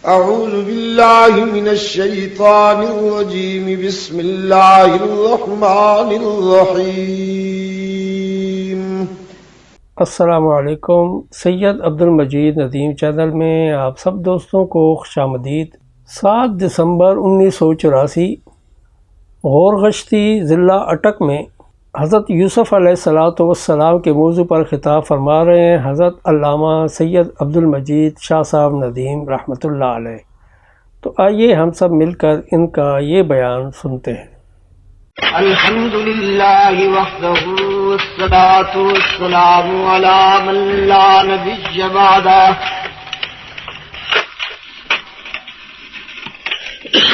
أعوذ بالله من الشيطان الرجيم بسم الله الرحمن الرحيم السلام علیکم۔ سید عبد المجید ندیم چینل میں آپ سب دوستوں کو خوش آمدید۔ 7 دسمبر 1984 غور گشتی ضلع اٹک میں حضرت یوسف علیہ السلام کے موضوع پر خطاب فرما رہے ہیں حضرت علامہ سید عبد المجید شاہ صاحب ندیم رحمۃ اللہ علیہ۔ تو آئیے ہم سب مل کر ان کا یہ بیان سنتے ہیں۔ الحمد للہ وحدہ والصلاة والسلام علی من لا نبی بعدہ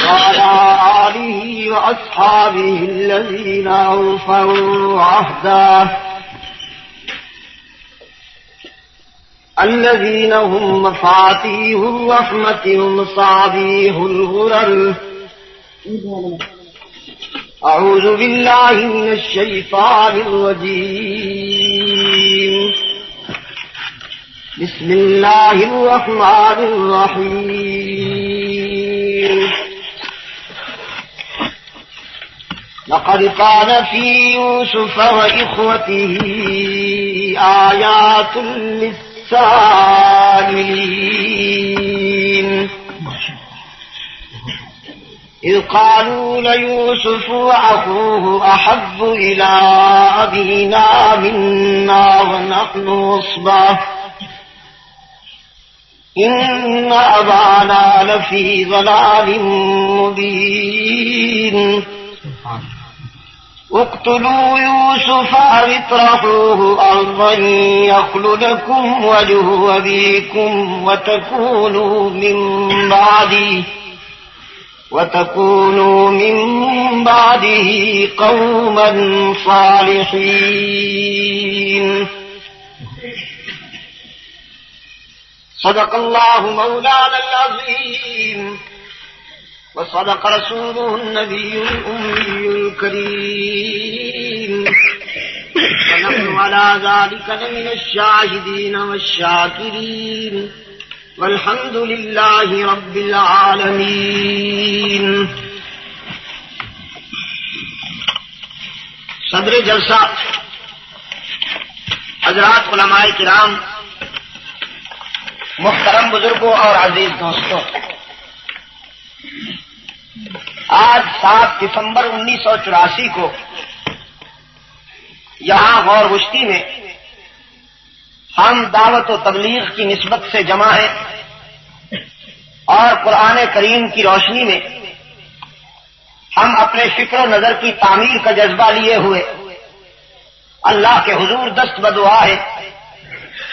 وعلى آلہ واصحابہ الذین اوفوا عہدہ الذین هم مفاتیح الرحمة ومصابیح الغرر۔ اعوذ باللہ من الشیطان الرجیم، بسم اللہ الرحمن الرحیم۔ لقد كان في يوسف وإخوته آيات للسائلين، إذ قالوا ليوسف وأخوه أحب إلى أبينا منا ونحن عصبة إن أبانا لفي ضلال مبين، اقتلوا يوسف أو اطرحوه أرضا يخل لكم وجه أبيكم وتكونوا من بعده قوما صالحين۔ صدق الله مولانا العظيم وصدق رسوله النبي الأمي الكريم، ونحن على ذلك لمن الشاهدين والشاكرين، والحمد لله رب العالمين۔ صدر جلسہ، حضرات علماء کرام، محترم بزرگوں اور عزیز دوستوں، آج 7 دسمبر 1984 کو یہاں غور گشتی میں ہم دعوت و تبلیغ کی نسبت سے جمع ہیں اور قرآن کریم کی روشنی میں ہم اپنے فکر و نظر کی تعمیر کا جذبہ لیے ہوئے اللہ کے حضور دست بدعا ہے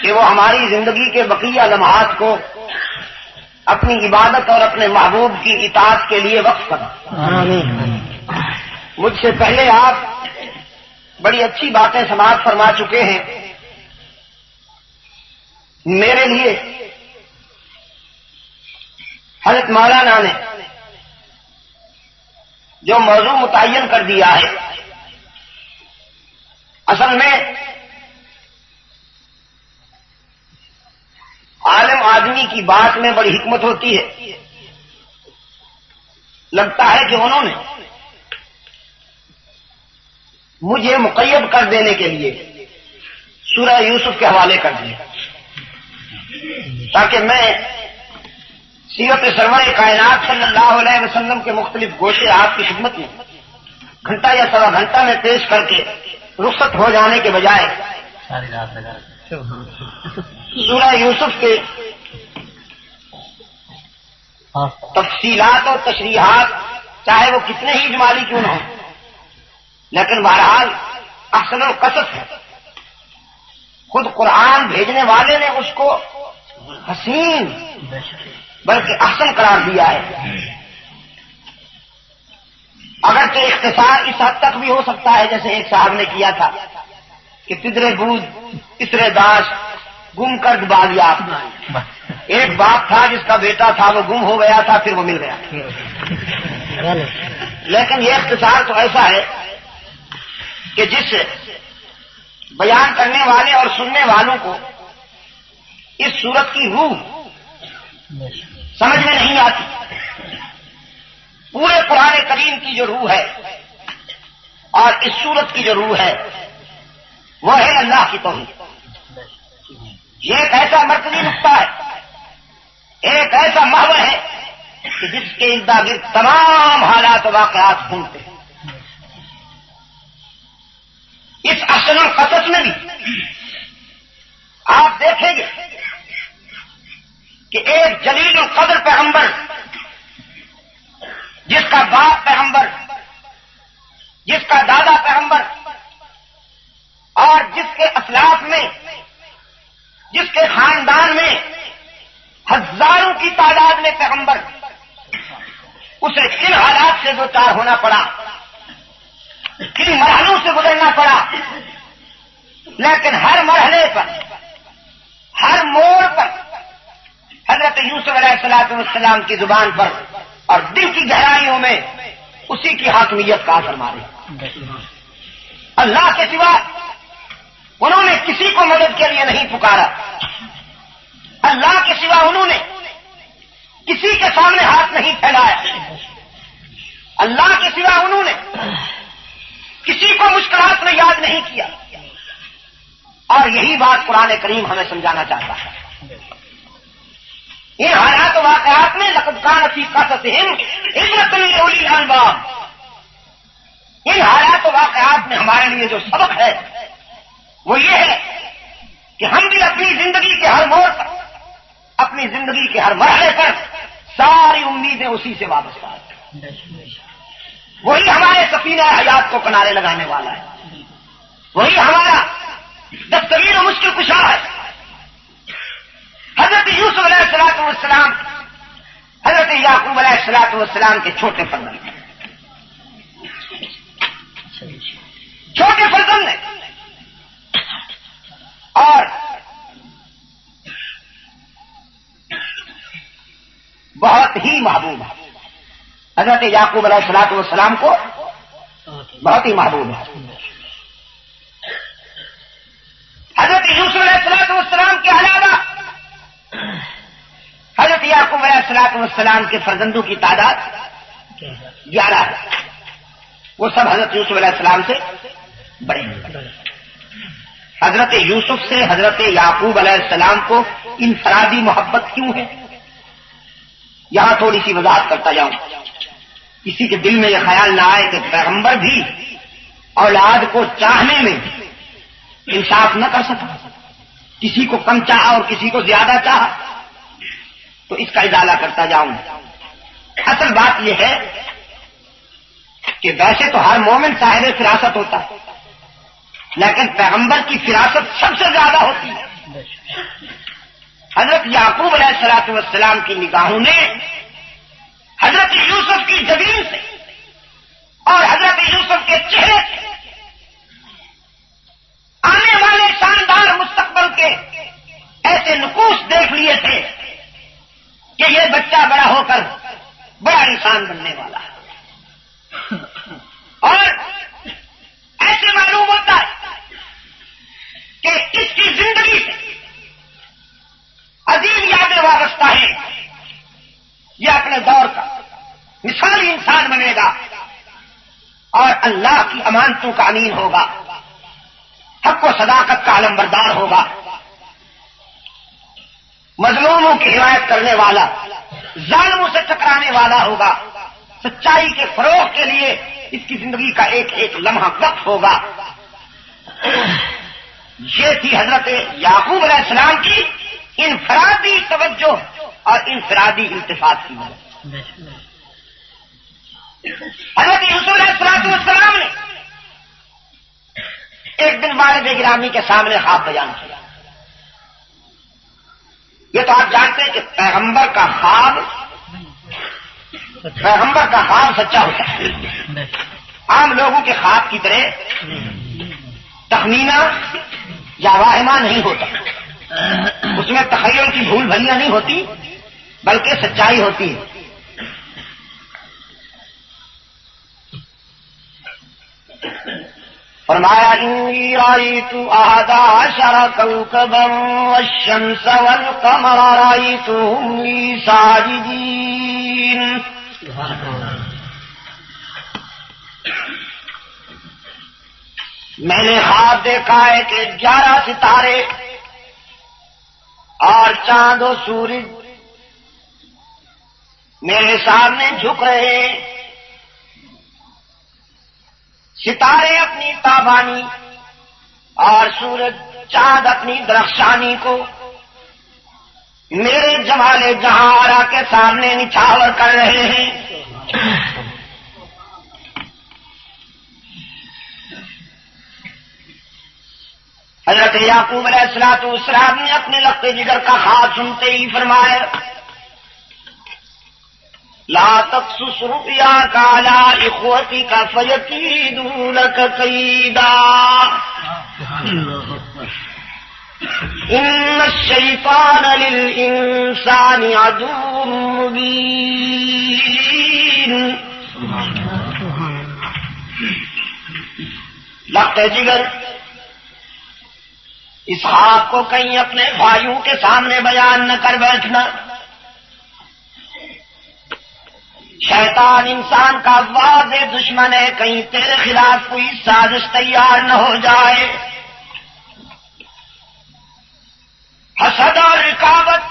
کہ وہ ہماری زندگی کے بقیہ لمحات کو اپنی عبادت اور اپنے محبوب کی اطاعت کے لیے وقف کریں۔ مجھ سے پہلے آپ بڑی اچھی باتیں سماعت فرما چکے ہیں۔ میرے لیے حضرت مولانا نے جو موضوع متعین کر دیا ہے، اصل میں عالم آدمی کی بات میں بڑی حکمت ہوتی ہے۔ لگتا ہے کہ انہوں نے مجھے مقید کر دینے کے لیے سورہ یوسف کے حوالے کر دیا تاکہ میں سیرت سرور کائنات صلی اللہ علیہ وسلم کے مختلف گوشے آپ کی خدمت میں گھنٹہ یا سوا گھنٹہ میں پیش کر کے رخصت ہو جانے کے بجائے سورہ یوسف کے تفصیلات اور تشریحات چاہے وہ کتنے ہی اجمالی کیوں نہ ہوں، لیکن بہرحال احسن القصص ہے۔ خود قرآن بھیجنے والے نے اس کو حسین بلکہ احسن قرار دیا ہے۔ اگرچہ اختصار اس حد تک بھی ہو سکتا ہے جیسے ایک صاحب نے کیا تھا کہ پدرے بود اسرے داش گم کر باغیاب۔ ایک باپ تھا جس کا بیٹا تھا، وہ گم ہو گیا تھا، پھر وہ مل گیا۔ لیکن یہ اختصار تو ایسا ہے کہ جس بیان کرنے والے اور سننے والوں کو اس صورت کی روح سمجھ میں نہیں آتی. پورے قرآن کریم کی جو روح ہے اور اس سورت کی جو روح ہے وہ ہے اللہ کی توحید. یہ ایک ایسا مرکزی نقطہ ہے, ایک ایسا محور ہے کہ جس کے ارد گرد تمام حالات و واقعات گھومتے ہیں. اس احسن القصص میں بھی آپ دیکھیں گے کہ ایک جلیل القدر پیغمبر جس کا باپ پیغمبر, جس کا دادا پیغمبر اور جس کے اسلاف میں, جس کے خاندان میں ہزاروں کی تعداد میں پیغمبر, اسے کن حالات سے دو چار ہونا پڑا, کن مرحلوں سے گزرنا پڑا, لیکن ہر مرحلے پر, ہر موڑ پر حضرت یوسف علیہ السلام کی زبان پر اور دل کی گہرائیوں میں اسی کی حاکمیت کا اثر مارے. اللہ کے سوا انہوں نے کسی کو مدد کے لیے نہیں پکارا, اللہ کے سوا انہوں نے کسی کے سامنے ہاتھ نہیں پھیلایا, اللہ کے سوا انہوں نے کسی کو مشکلات میں یاد نہیں کیا. اور یہی بات قرآن کریم ہمیں سمجھانا چاہتا ہے. ان حالات و واقعات میں لقد کان فی قصصہم عبرۃ لأولی الالباب, ان حالات و واقعات میں ہمارے لیے جو سبق ہے وہ یہ ہے کہ ہم بھی اپنی زندگی کے ہر موڑ پر, اپنی زندگی کے ہر مرحلے پر ساری امیدیں اسی سے وابستہ ہیں. وہی ہمارے سفینہ حیات کو کنارے لگانے والا ہے, وہی ہمارا دستگیر و مشکل کشا ہے. حضرت یوسف علیہ السلام حضرت یعقوب علیہ السلام کے چھوٹے فرزند, چھوٹے فرزند ہیں اور بہت ہی محبوب ہے. حضرت یعقوب علیہ السلام کو بہت ہی محبوب ہے. حضرت یوسف علیہ السلام کے علاوہ حضرت یعقوب علیہ السلام کے فرزندوں کی تعداد 11 ہے. وہ سب حضرت یوسف علیہ السلام سے بڑے ہیں. حضرت یوسف سے حضرت یعقوب علیہ السلام کو انفرادی محبت کیوں ہے, یہاں تھوڑی سی وضاحت کرتا جاؤں. کسی کے دل میں یہ خیال نہ آئے کہ پیغمبر بھی اولاد کو چاہنے میں انصاف نہ کر سکا, کسی کو کم چاہا اور کسی کو زیادہ چاہا. تو اس کا ازالہ کرتا جاؤں. اصل بات یہ ہے کہ ویسے تو ہر مومن صاحب فراست ہوتا ہے, لیکن پیغمبر کی فراست سب سے زیادہ ہوتی ہے. حضرت یعقوب علیہ السلام کی نگاہوں نے حضرت یوسف کی جبین سے اور حضرت یوسف کے چہرے سے آنے والے شاندار مستقبل کے ایسے نقوش دیکھ لیے تھے کہ یہ بچہ بڑا ہو کر بڑا انسان بننے والا ہے. اور ایسے معلوم ہوتا ہے کہ اس کی زندگی سے عظیم یادیں وابستہ ہیں. یہ اپنے دور کا مثالی انسان بنے گا اور اللہ کی امانتوں کا امین ہوگا, حق و صداقت کا علمبردار ہوگا, مظلوموں کی حمایت کرنے والا, ظالموں سے ٹکرانے والا ہوگا, سچائی کے فروغ کے لیے اس کی زندگی کا ایک ایک لمحہ وقف ہوگا. یہ تھی حضرت یعقوب علیہ السلام کی انفرادی توجہ اور انفرادی التفات کی وجہ. حضرت یوسف علیہ السلام نے ایک دن والد گرامی کے سامنے خواب بیان کیا. یہ تو آپ جانتے ہیں کہ پیغمبر کا خواب سچا ہوتا ہے. عام لوگوں کے خواب کی طرح تخمینہ یا واہمہ نہیں ہوتا, اس میں تخیل کی بھول بھلیاں نہیں ہوتی بلکہ سچائی ہوتی ہے. فرمایا انی رأیت احد عشر کوکبا والشمس والقمر رأیتهم لی ساجدین. میں نے خواب دیکھا ہے کہ 11 ستارے اور چاند و سورج میرے سامنے جھک رہے ہیں. ستارے اپنی تابانی اور سورج چاند اپنی درخشانی کو میرے جمال جہاں آرا کے سامنے نچھاور کر رہے ہیں. حضرت یعقوب علیہ السلام نے اپنے لقب جگر کا خواب سنتے ہی فرمایا لا تقصص رؤياك على اخوتك فيكيدوا لك كيدا ان الشيطان للانسان عدو مبين. لقب جگر اس خواب کو کہیں اپنے بھائیوں کے سامنے بیان نہ کر بیٹھنا. شیطان انسان کا واضح دشمن ہے، کہیں تیرے خلاف کوئی سازش تیار نہ ہو جائے. حسد اور رکاوٹ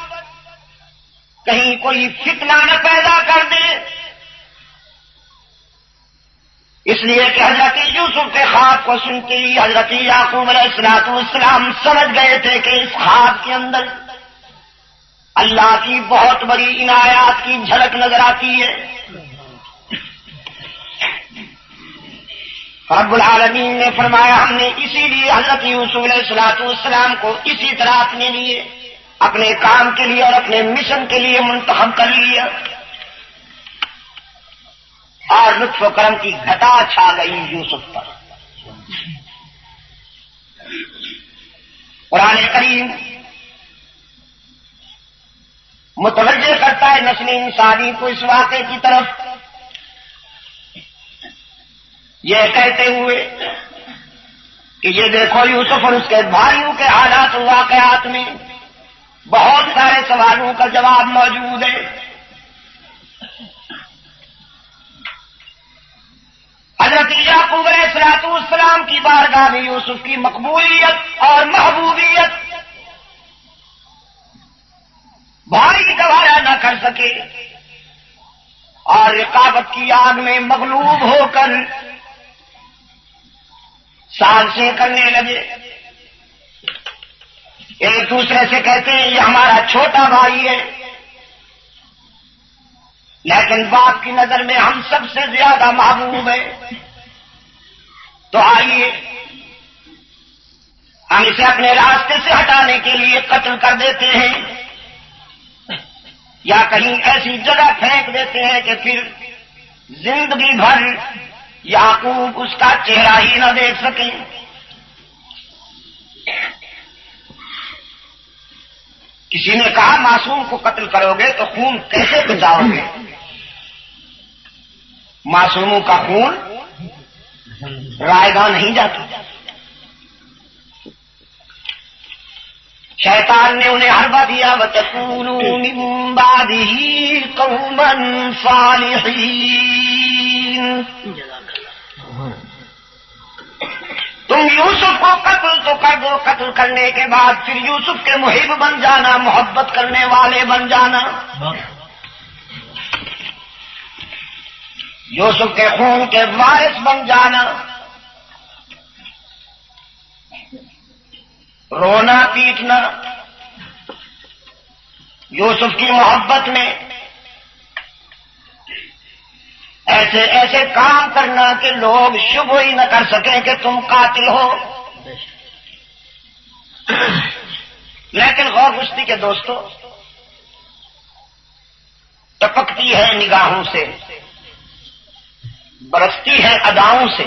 کہیں کوئی فتنہ نہ پیدا کر دے. اس لیے کہ حضرت یوسف کے خواب کو سنتے ہی حضرت یعقوب علیہ السلام سمجھ گئے تھے کہ اس خواب کے اندر اللہ کی بہت بڑی عنایات کی جھلک نظر آتی ہے. رب العالمین نے فرمایا ہم نے اسی لیے حضرت یوسف علیہ السلام کو اسی طرح اپنے لیے، اپنے کام کے لیے اور اپنے مشن کے لیے منتخب کر لیا، اور لطف و کرم کی گھٹا چھا گئی یوسف پر. قرآن کریم متوجہ کرتا ہے نسل انسانی کو اس واقعے کی طرف، یہ کہتے ہوئے کہ یہ دیکھو یوسف اور اس کے بھائیوں کے حالات و واقعات میں بہت سارے سوالوں کا جواب موجود ہے. حضرت یعقوب علیہ السلام کی بارگاہ میں یوسف کی مقبولیت اور محبوبیت بھاری گوارا نہ کر سکے اور رقابت کی آگ میں مغلوب ہو کر سازشیں کرنے لگے. ایک دوسرے سے کہتے ہیں یہ ہمارا چھوٹا بھائی ہے، لیکن باپ کی نظر میں ہم سب سے زیادہ محبوب ہے، تو آئیے ہم اسے اپنے راستے سے ہٹانے کے لیے قتل کر دیتے ہیں یا کہیں ایسی جگہ پھینک دیتے ہیں کہ پھر زندگی بھر یعقوب اس کا چہرہ ہی نہ دیکھ سکیں. کسی نے کہا معصوم کو قتل کرو گے تو خون کیسے بچاؤ گے؟ معصوموں کا خون رائے گاہ نہیں جاتا. شیطان نے انہیں حربہ دیا وَتَكُونُوا مِن بَعْدِهِ قَوْمًا صَالِحِينَ. تم یوسف کو قتل تو کر دو، قتل کرنے کے بعد پھر یوسف کے محب بن جانا، محبت کرنے والے بن جانا، یوسف کے خون کے وارث بن جانا. رونا پیٹنا یوسف کی محبت میں، ایسے ایسے کام کرنا کہ لوگ شبہ ہی نہ کر سکیں کہ تم قاتل ہو. لیکن غور گشتی کے دوستو، ٹپکتی ہے نگاہوں سے، برستی ہے اداؤں سے،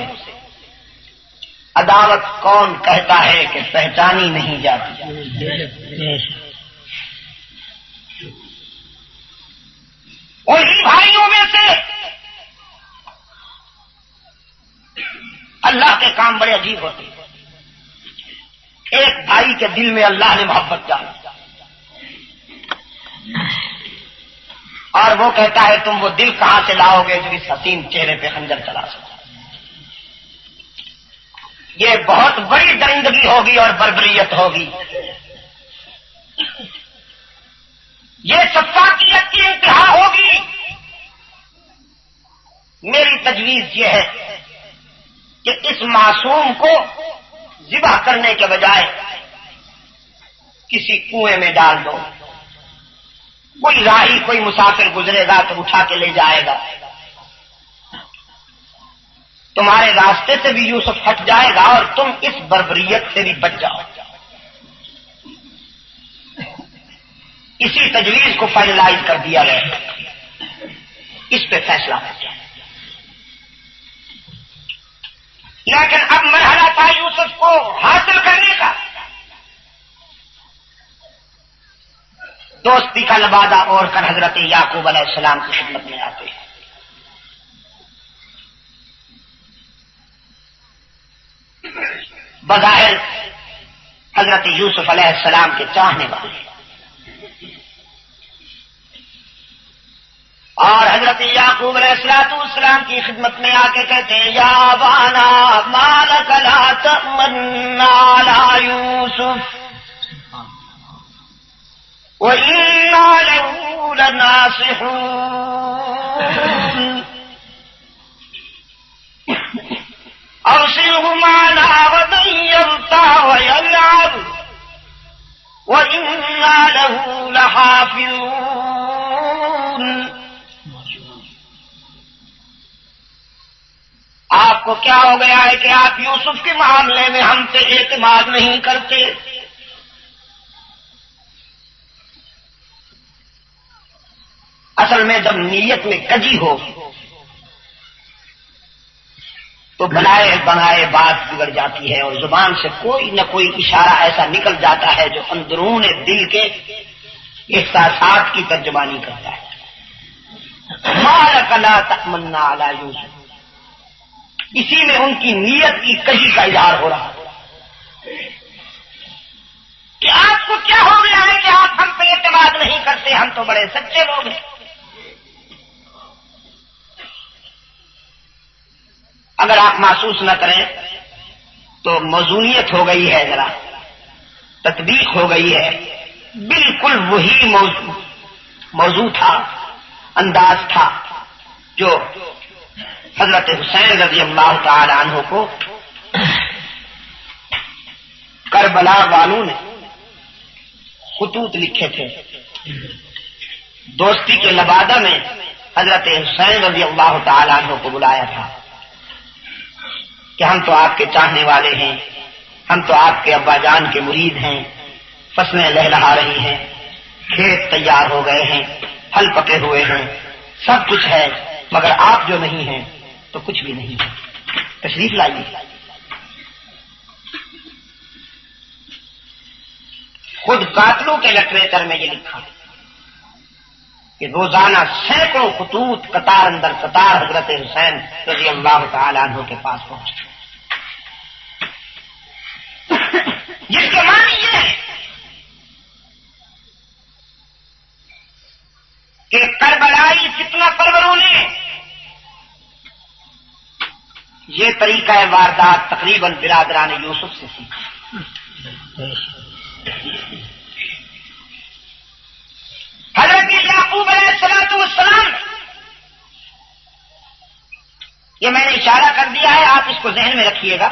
عداوت کون کہتا ہے کہ پہچانی نہیں جاتی. انہی بھائیوں میں سے اللہ کے کام کام بڑے عجیب ہوتے ہیں. ایک بھائی کے دل میں اللہ نے محبت ڈالی اور وہ کہتا ہے تم وہ دل کہاں سے لاؤ گے جو اس حسین چہرے پہ خنجر چلا سکتا. یہ بہت بڑی درندگی ہوگی اور بربریت ہوگی. یہ سفاکیت کی انتہا ہوگی. میری تجویز یہ ہے کہ اس معصوم کو ذبح کرنے کے بجائے کسی کنویں میں ڈال دو. کوئی راہی کوئی مسافر گزرے گا تو اٹھا کے لے جائے گا. تمہارے راستے سے بھی یوسف ہٹ جائے گا اور تم اس بربریت سے بھی بچ جاؤ. اسی تجویز کو فائنلائز کر دیا گیا. اس پہ فیصلہ ہو گیا. لیکن اب مرحلہ تھا یوسف کو حاصل کرنے کا. دوستی کا لبادہ اوڑھ کر حضرت یعقوب علیہ السلام کی خدمت میں آتے ہیں. بظاہر حضرت یوسف علیہ السلام کے چاہنے والے اور حضرت یعقوب علیہ السلام کی خدمت میں آ کے کہتے ہیں یا بانا ما لک لا تأمنا علی یوسف وَإِنَّا لَهُ لَنَاصِحُونَ أَرْسِلْهُ مَعَنَا غَدًا يَرْتَعْ وَيَلْعَبْ وَإِنَّا لَهُ لَحَافِظُونَ. آپ کو کیا ہو گیا ہے کہ آپ یوسف کے معاملے میں ہم سے اعتماد نہیں کرتے؟ اصل میں جب نیت میں کجی ہو تو بنائے بنائے بات بگڑ جاتی ہے اور زبان سے کوئی نہ کوئی اشارہ ایسا نکل جاتا ہے جو اندرون دل کے احساسات کی ترجمانی کرتا ہے. ما لک لا تأمنا علی یوسف. اسی میں ان کی نیت کی کجی کا اظہار ہو رہا ہے کہ آپ کو کیا ہو گیا ہے کہ آپ ہم پہ اعتماد نہیں کرتے؟ ہم تو بڑے سچے لوگ ہیں. اگر آپ محسوس نہ کریں تو موزونیت ہو گئی ہے، ذرا تطبیق ہو گئی ہے. بالکل وہی موضوع تھا، انداز تھا جو حضرت حسین رضی اللہ تعالی عنہ کو کربلا والوں نے خطوط لکھے تھے. دوستی کے لبادہ میں حضرت حسین رضی اللہ تعالی عنہ کو بلایا تھا کہ ہم تو آپ کے چاہنے والے ہیں، ہم تو آپ کے ابا جان کے مرید ہیں. فصلیں لہلہا رہی ہیں، کھیت تیار ہو گئے ہیں، پھل پکے ہوئے ہیں، سب کچھ ہے، مگر آپ جو نہیں ہیں تو کچھ بھی نہیں ہے. تشریف لائیے. خود قاتلوں کے لٹریچر میں یہ لکھا کہ روزانہ سینکڑوں خطوط قطار اندر قطار حضرت حسین رضی اللہ تعالی عنہ کے پاس پہنچتے، جس کے معنی یہ ہے کہ کربلائی فتنہ پروروں نے یہ طریقہ واردات تقریباً برادران یوسف سے سیکھا. حضرت یعقوب علیہ السلام، یہ میں نے اشارہ کر دیا ہے، آپ اس کو ذہن میں رکھیے گا.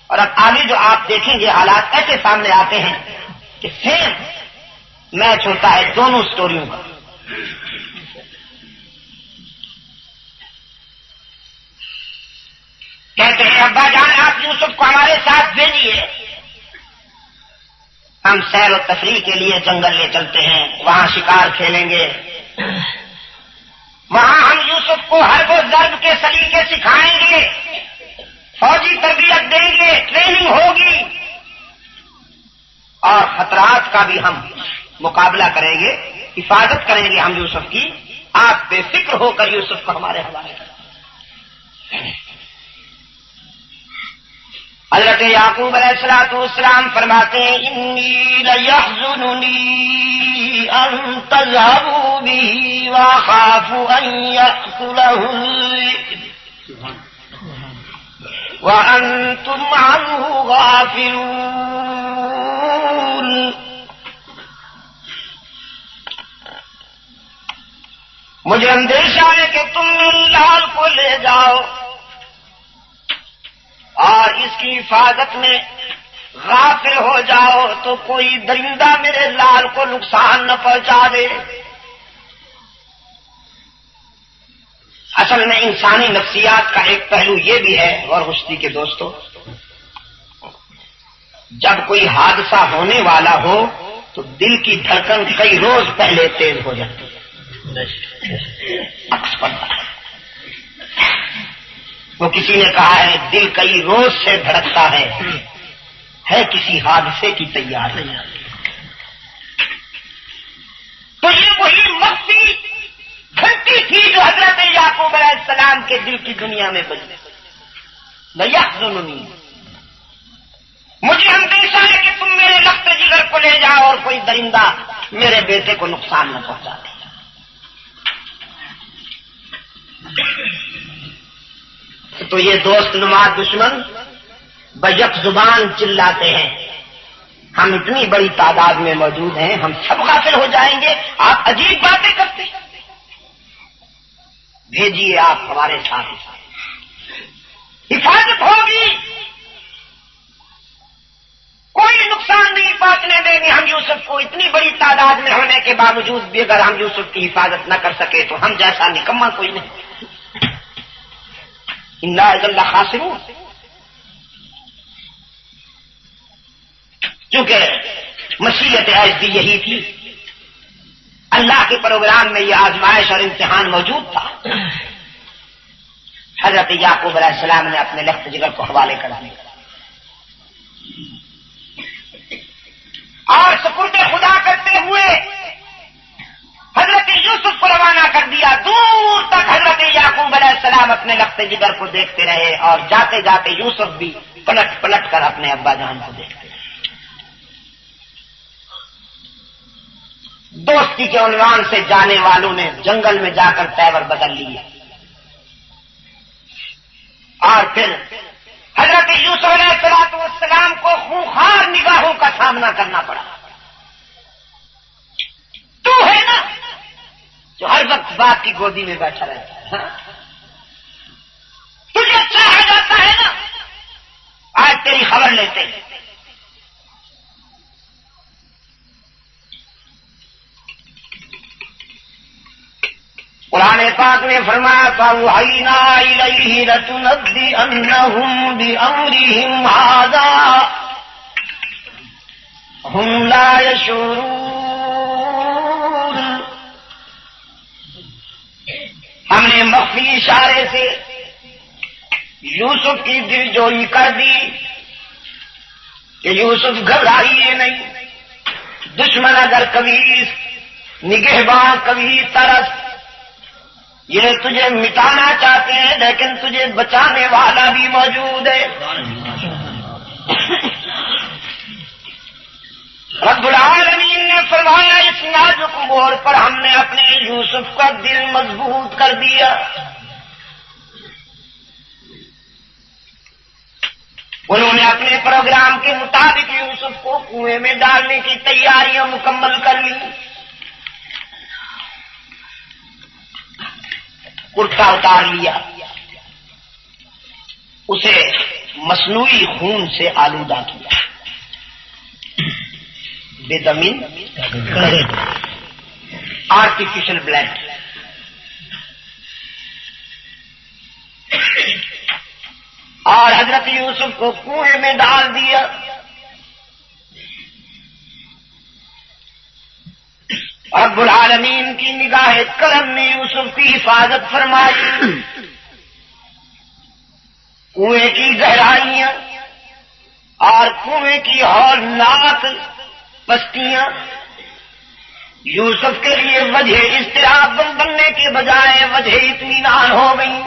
اور اب آگے جو آپ دیکھیں گے حالات ایسے سامنے آتے ہیں کہ سیم میچ ہوتا ہے دونوں سٹوریوں کا. کہتے ہیں ابا جان آپ یوسف کو ہمارے ساتھ بھیجیے، ہم سیر و تفریح کے لیے جنگل لے چلتے ہیں، وہاں شکار کھیلیں گے، وہاں ہم یوسف کو ہر وہ ضرب کے سلیقے سکھائیں گے، فوجی تربیت دیں گے، ٹریننگ ہوگی، اور خطرات کا بھی ہم مقابلہ کریں گے، حفاظت کریں گے ہم یوسف کی. آپ بے فکر ہو کر یوسف کو ہمارے حوالے کریں. حضرت یعقوب علیہ السلام فرماتے ہیں انی لیحزننی ان تذهبوا به واخاف ان یأکلہ الذئب وانتم عنہ غافلون. مجھے اندیشہ ہے کہ تم میری لال کو لے جاؤ اور اس کی حفاظت میں غافل ہو جاؤ تو کوئی درندہ میرے لال کو نقصان نہ پہنچا دے. اصل میں انسانی نفسیات کا ایک پہلو یہ بھی ہے اور غشتی کے دوستوں، جب کوئی حادثہ ہونے والا ہو تو دل کی دھڑکن کئی روز پہلے تیز ہو جاتی ہے. عکس پڑتا ہے. وہ کسی نے کہا ہے دل کئی روز سے دھڑکتا ہے کسی حادثے کی تیاری. تو یہ وہی مخفی گھنٹی تھی جو حضرت یعقوب علیہ السلام کے دل کی دنیا میں بجی. لیحزننی، مجھے اندیشہ ہے کہ تم میرے لخت جگر کو لے جاؤ اور کوئی درندہ میرے بیٹے کو نقصان نہ پہنچا دے. تو یہ دوست نما دشمن بیک زبان چلاتے ہیں ہم اتنی بڑی تعداد میں موجود ہیں، ہم سب غافل ہو جائیں گے، آپ عجیب باتیں کرتے ہیں. بھیجیے آپ ہمارے ساتھ، حفاظت ہوگی، کوئی نقصان نہیں پہنچنے دیں گے. ہم یوسف کو اتنی بڑی تعداد میں ہونے کے باوجود بھی اگر ہم یوسف کی حفاظت نہ کر سکے تو ہم جیسا نکما کوئی نہیں. انا اذا لخاسرون. کیونکہ مشیت ایسی یہی تھی، اللہ کے پروگرام میں یہ آزمائش اور امتحان موجود تھا. حضرت یعقوب علیہ السلام نے اپنے لخت جگر کو حوالے کر دیا اور سپرد خدا کرتے ہوئے حضرت یوسف کو روانہ کر دیا. دور تک حضرت یعقوب علیہ السلام اپنے لخت جگر کو دیکھتے رہے اور جاتے جاتے یوسف بھی پلٹ پلٹ کر اپنے ابا جان کو دیکھتے رہے. دوستی کے عنوان سے جانے والوں نے جنگل میں جا کر تیور بدل لیے اور پھر حضرت یوسف علیہ السلام کو خونخوار نگاہوں کا سامنا کرنا پڑا. تو ہے نا جو ہر وقت باپ کی گودی میں بیٹھا رہتا ہے، تجھے اچھا آ جاتا ہے نا، آج تیری خبر لیتے ہیں. قرآن پاک نے فرمایا فَأَوْحَيْنَا إِلَيْهِ لَتُنَبِّئَنَّهُم بِأَمْرِهِمْ هَٰذَا هُمْ لَا يَشْعُرُونَ. ہم نے مخفی اشارے سے یوسف کی دل جوئی کر دی کہ یوسف گھبرائیے نہیں. دشمن اگر کبھی نگہباں کبھی ترس یہ تجھے مٹانا چاہتے ہیں لیکن تجھے بچانے والا بھی موجود ہے. رب العالمین نے فرمایا اس نازک موڑ پر ہم نے اپنے یوسف کا دل مضبوط کر دیا. انہوں نے اپنے پروگرام کے مطابق یوسف کو کنویں میں ڈالنے کی تیاریاں مکمل کر لی. کرتا اتار لیا، اسے مصنوعی خون سے آلودہ کیا. بے دمین آرٹیفیشل بلڈ. اور حضرت یوسف کو کنویں میں ڈال دیا. رب العالمین کی نگاہ کرم نے یوسف کی حفاظت فرمائی. کنویں کی گہرائیاں اور کنویں کی ہولناک پستیاں یوسف کے لیے وجہ اضطراب بننے کے بجائے وجہ اطمینان ہو گئی.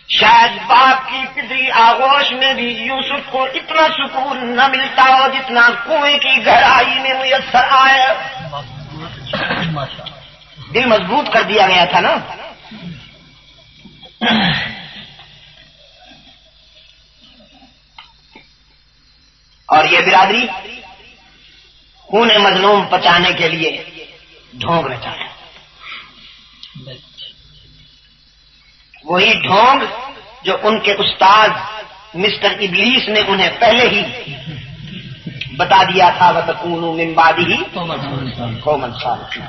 شاید باغ کی پدری آغوش میں بھی یوسف کو اتنا سکون نہ ملتا ہو جتنا کنویں کی گہرائی میں میسر آیا. دل مضبوط کر دیا گیا تھا نا. اور یہ برادری خون مظلوم پچانے کے لیے ڈھونگ رچایا. وہی ڈھونگ جو ان کے استاد مسٹر ابلیس نے انہیں پہلے ہی بتا دیا تھا. وَتَكُونُوا مِن بَعْدِهِ قَوْمًا صَالِحِينَ.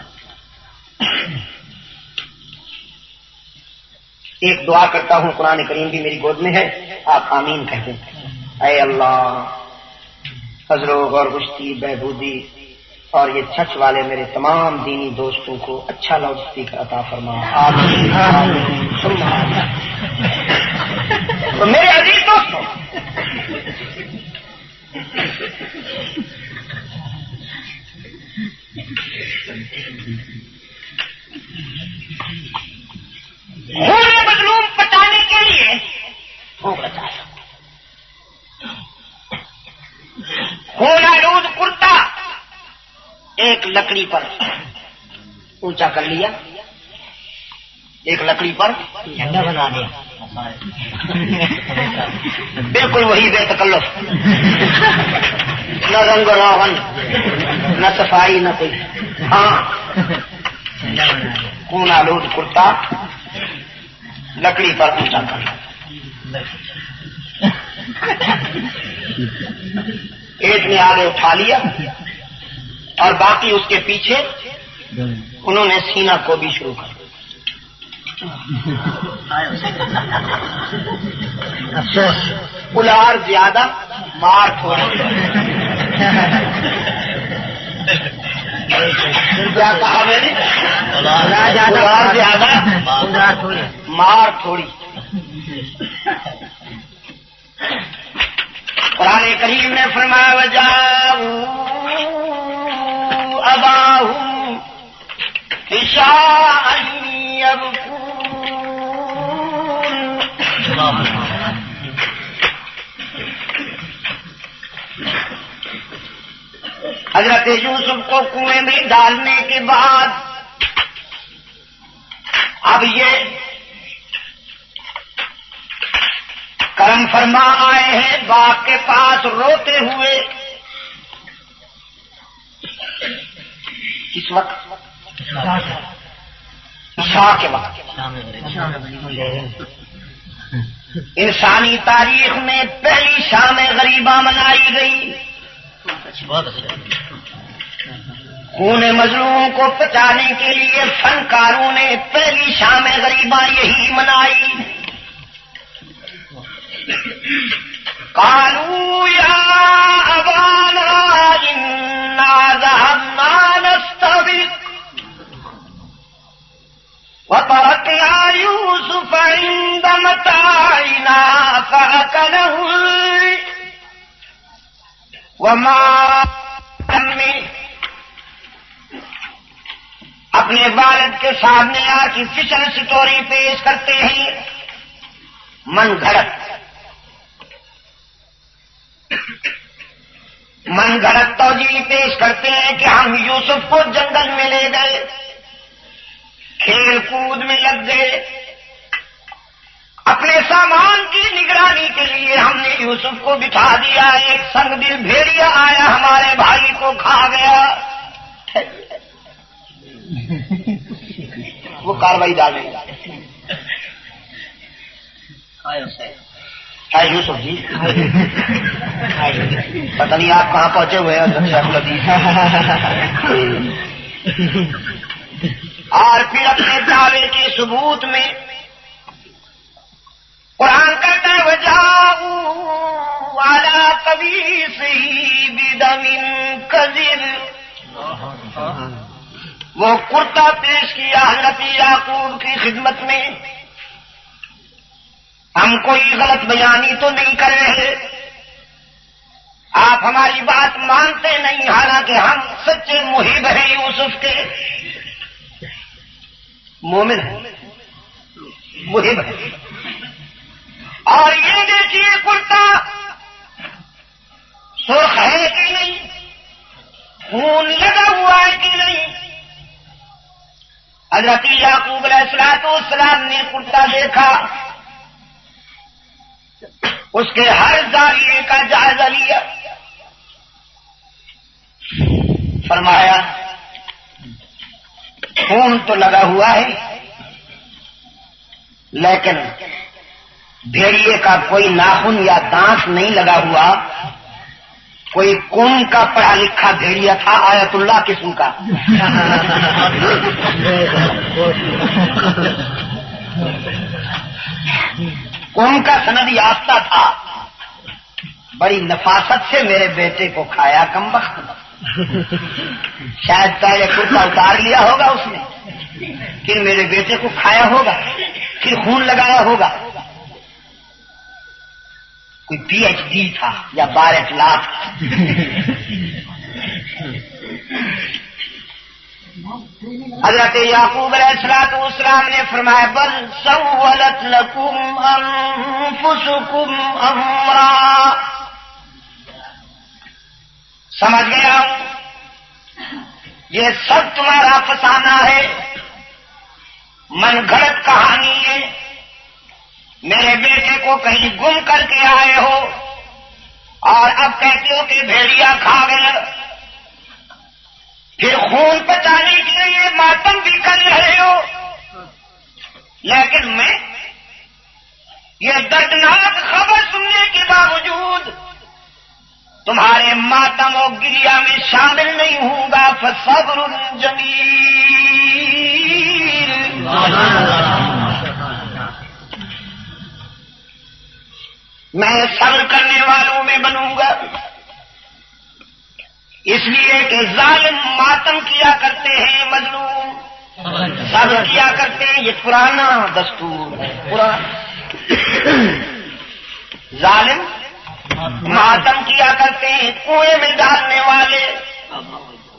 ایک دعا کرتا ہوں، قرآن کریم بھی میری گود میں ہے، آپ آمین کہتے ہیں. اے اللہ، فضل غور گشتی بہبودی اور یہ چھچ والے میرے تمام دینی دوستوں کو اچھا لاؤڈ اسپیکر عطا فرما. آمین آمین ثم آمین. تو میرے عزیز دوستوں، خون مظلوم پٹانے کے لیے خوب بچایا. خون آلود کرتا ایک لکڑی پر اونچا کر لیا، ایک لکڑی پر جھنڈا بنا دیا. بالکل وہی بے تکلف، نہ رنگ روغن، نہ صفائی، نہ کوئی. ہاں، خون آلود کرتا لکڑی پر اونچا کر لیا. ایک نے آگے اٹھا لیا اور باقی اس کے پیچھے انہوں نے سینہ کو بھی شروع کر دیا. الار زیادہ مار تھوڑی. کیا کہا میں نے؟ الار زیادہ مار تھوڑی. قرآن کریم نے فرمایا وَجَاءُوا أَبَاهُمْ عِشَاءً يَبْكُونَ. حضرت یوسف کو کنویں میں ڈالنے کے بعد اب یہ کرم فرما آئے ہیں باغ کے پاس روتے ہوئے. کس وقت؟ عشاء کے وقت. انسانی تاریخ میں پہلی شام غریبہ منائی گئی. خون مظلوم کو پچانے کے لیے فنکاروں نے پہلی شام غریبہ یہی منائی. قالوا يا أبانا إنا ذهبنا نستبق وتركنا يوسف عند متاعنا فأكله وما اپنے والد کے سامنے آرٹیفیشل سٹوری پیش کرتے ہیں. من گھڑت توجیہ پیش کرتے ہیں کہ ہم یوسف کو جنگل میں لے گئے، کھیل کود میں لگ گئے، اپنے سامان کی نگرانی کے لیے ہم نے یوسف کو بٹھا دیا. ایک سنگ دل بھیڑیا آیا ہمارے بھائی کو کھا گیا. وہ کاروائی ڈالے گا. یوسف جی پتہ نہیں آپ کہاں پہنچے ہوئے ہیں. اور پھر اپنے دعوے کے ثبوت میں قرآن کہتا ہے وَجَاءُوا عَلَىٰ قَمِيصِهِ بِدَمٍ كَذِبٍ. وہ کرتا پیش کیا حضرت یعقوب کی خدمت میں. ہم کوئی غلط بیانی تو نہیں کر رہے، آپ ہماری بات مانتے نہیں، حالانکہ ہم سچے محب ہیں یوسف کے، مومن ہیں، محب ہیں. اور یہ دیکھیے کرتا سرخ ہے کہ نہیں، خون لگا ہوا ہے کہ نہیں۔ حضرت یعقوب علیہ السلام نے کرتا دیکھا، اس کے ہر زاویے کا جائزہ لیا، فرمایا خون تو لگا ہوا ہے لیکن بھیڑیے کا کوئی ناخن یا دانت نہیں لگا ہوا، کوئی قوم کا پڑھا لکھا بھیڑیا تھا، آیت اللہ قسم کا۔ قوم کا سند یافتہ تھا، بڑی نفاست سے میرے بیٹے کو کھایا کمبخت۔ شاید پہلے کرتا اتار لیا ہوگا اس نے، پھر میرے بیٹے کو کھایا ہوگا، پھر خون لگایا ہوگا۔ کوئی پی ایچ ڈی تھا یا بارٹ لاکھ۔ حضرت یعقوب علیہ السلام نے فرمایا بل سولت لکم انفسکم امرا، سمجھ گیا ہوں یہ سب تمہارا فسانہ ہے، من گھڑت کہانی ہے، میرے بیٹے کو کہیں گم کر کے آئے ہو اور اب کہتے ہو کہ بھیڑیا کھا گیا، پھر خون بچانے کے لیے ماتم بھی کر رہے ہو، لیکن میں یہ دردناک خبر سننے کے باوجود تمہارے ماتم و گریا میں شامل نہیں ہوں گا، فصبر جمیل، میں صبر کرنے والوں میں بنوں گا، اس لیے کہ ظالم ماتم کیا کرتے ہیں، مظلوم صبر کیا کرتے ہیں، یہ پرانا دستور ہے، ظالم ماتم کیا کرتے ہیں، کنویں میں ڈالنے والے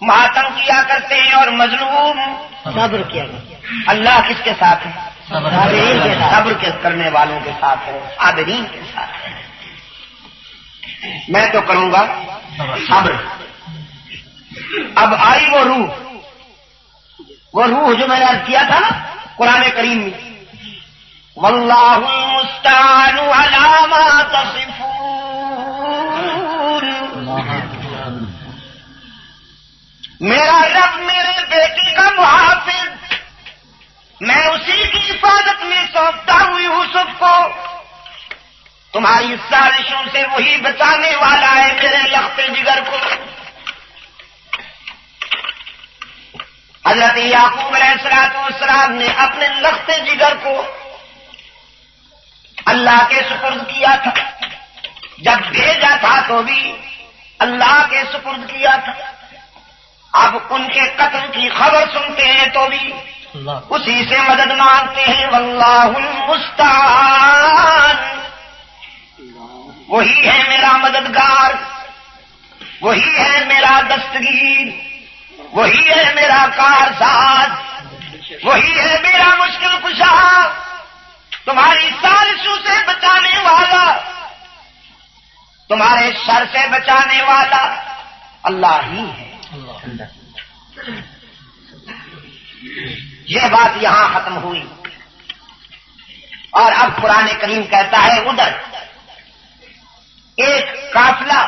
ماتم کیا کرتے ہیں، اور مظلوم صبر کیا کرتے ہیں۔ اللہ کس کے ساتھ ہے؟ صبر کے کرنے والوں کے ساتھ ہے، صابرین کے ساتھ ہے۔ میں تو کروں گا صبر۔ اب آئی وہ روح جو میں نے عرض کیا تھا نا قرآن کریم میں، واللہ المستعان علی ما تصفون، میرا رب میرے بیٹی کا محافظ، میں اسی کی حفاظت میں سونپتا ہوں یوسف کو، تمہاری سازشوں سے وہی بچانے والا ہے میرے لخت جگر کو۔ حضرت یعقوب علیہ السلام نے اپنے لخت جگر کو اللہ کے سپرد کیا تھا، جب بھیجا تھا تو بھی اللہ کے سپرد کیا تھا، اب ان کے قتل کی خبر سنتے ہیں تو بھی اسی سے مدد مانگتے ہیں۔ واللہ المستعان، وہی ہے میرا مددگار، وہی ہے میرا دستگیر، وہی ہے میرا کارساز، وہی ہے میرا مشکل کشا، تمہاری سازشوں سے بچانے والا، تمہارے شر سے بچانے والا اللہ ہی ہے۔ یہ بات یہاں ختم ہوئی، اور اب قرآن کریم کہتا ہے ادھر ایک قافلہ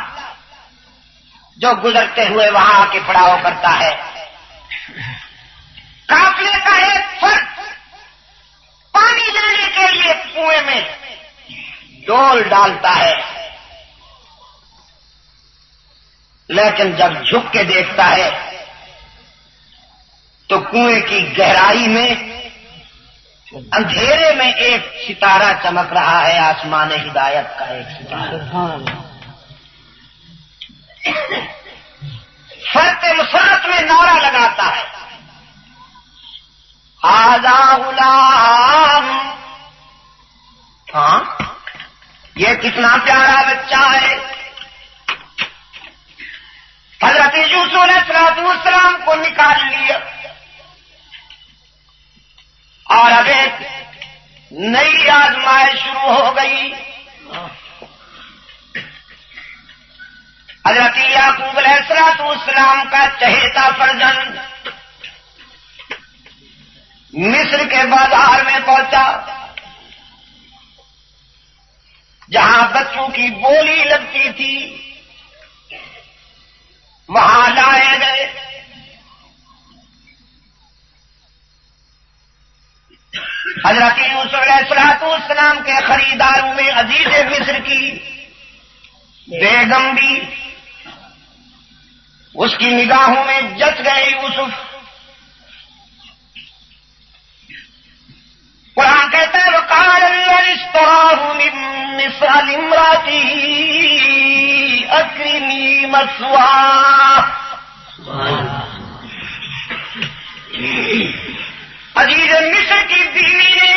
جو گزرتے ہوئے وہاں آ کے پڑاؤ کرتا ہے، قافلے کا ایک فرد پانی لینے کے لیے کنویں میں ڈول ڈالتا ہے، لیکن جب جھک کے دیکھتا ہے تو کنویں کی گہرائی میں اندھیرے میں ایک ستارہ چمک رہا ہے، آسمان ہدایت کا ایک ستارہ۔ فرق مسرت میں نعرہ لگاتا ہے، ھذا غلام، ہاں یہ کتنا پیارا بچہ ہے۔ حضرت یوسف علیہ السلام کو نکال لیا، اور اب ایک نئی آزمائش شروع ہو گئی۔ حضرت یعقوب علیہ السلام کا چہیتا فرزند مصر کے بازار میں پہنچا، جہاں بچوں کی بولی لگتی تھی، وہاں لائے گئے۔ حضرت یوسف علیہ السلام کے خریداروں میں عزیز مصر کی بیگم بھی اس کی نگاہوں میں جچ گئے یوسف۔ قرآن کہتا ہے وقال الذي اشتراه من مصر لامرأته اكرمي مثواه۔ عزیز مصر کی بیوی نے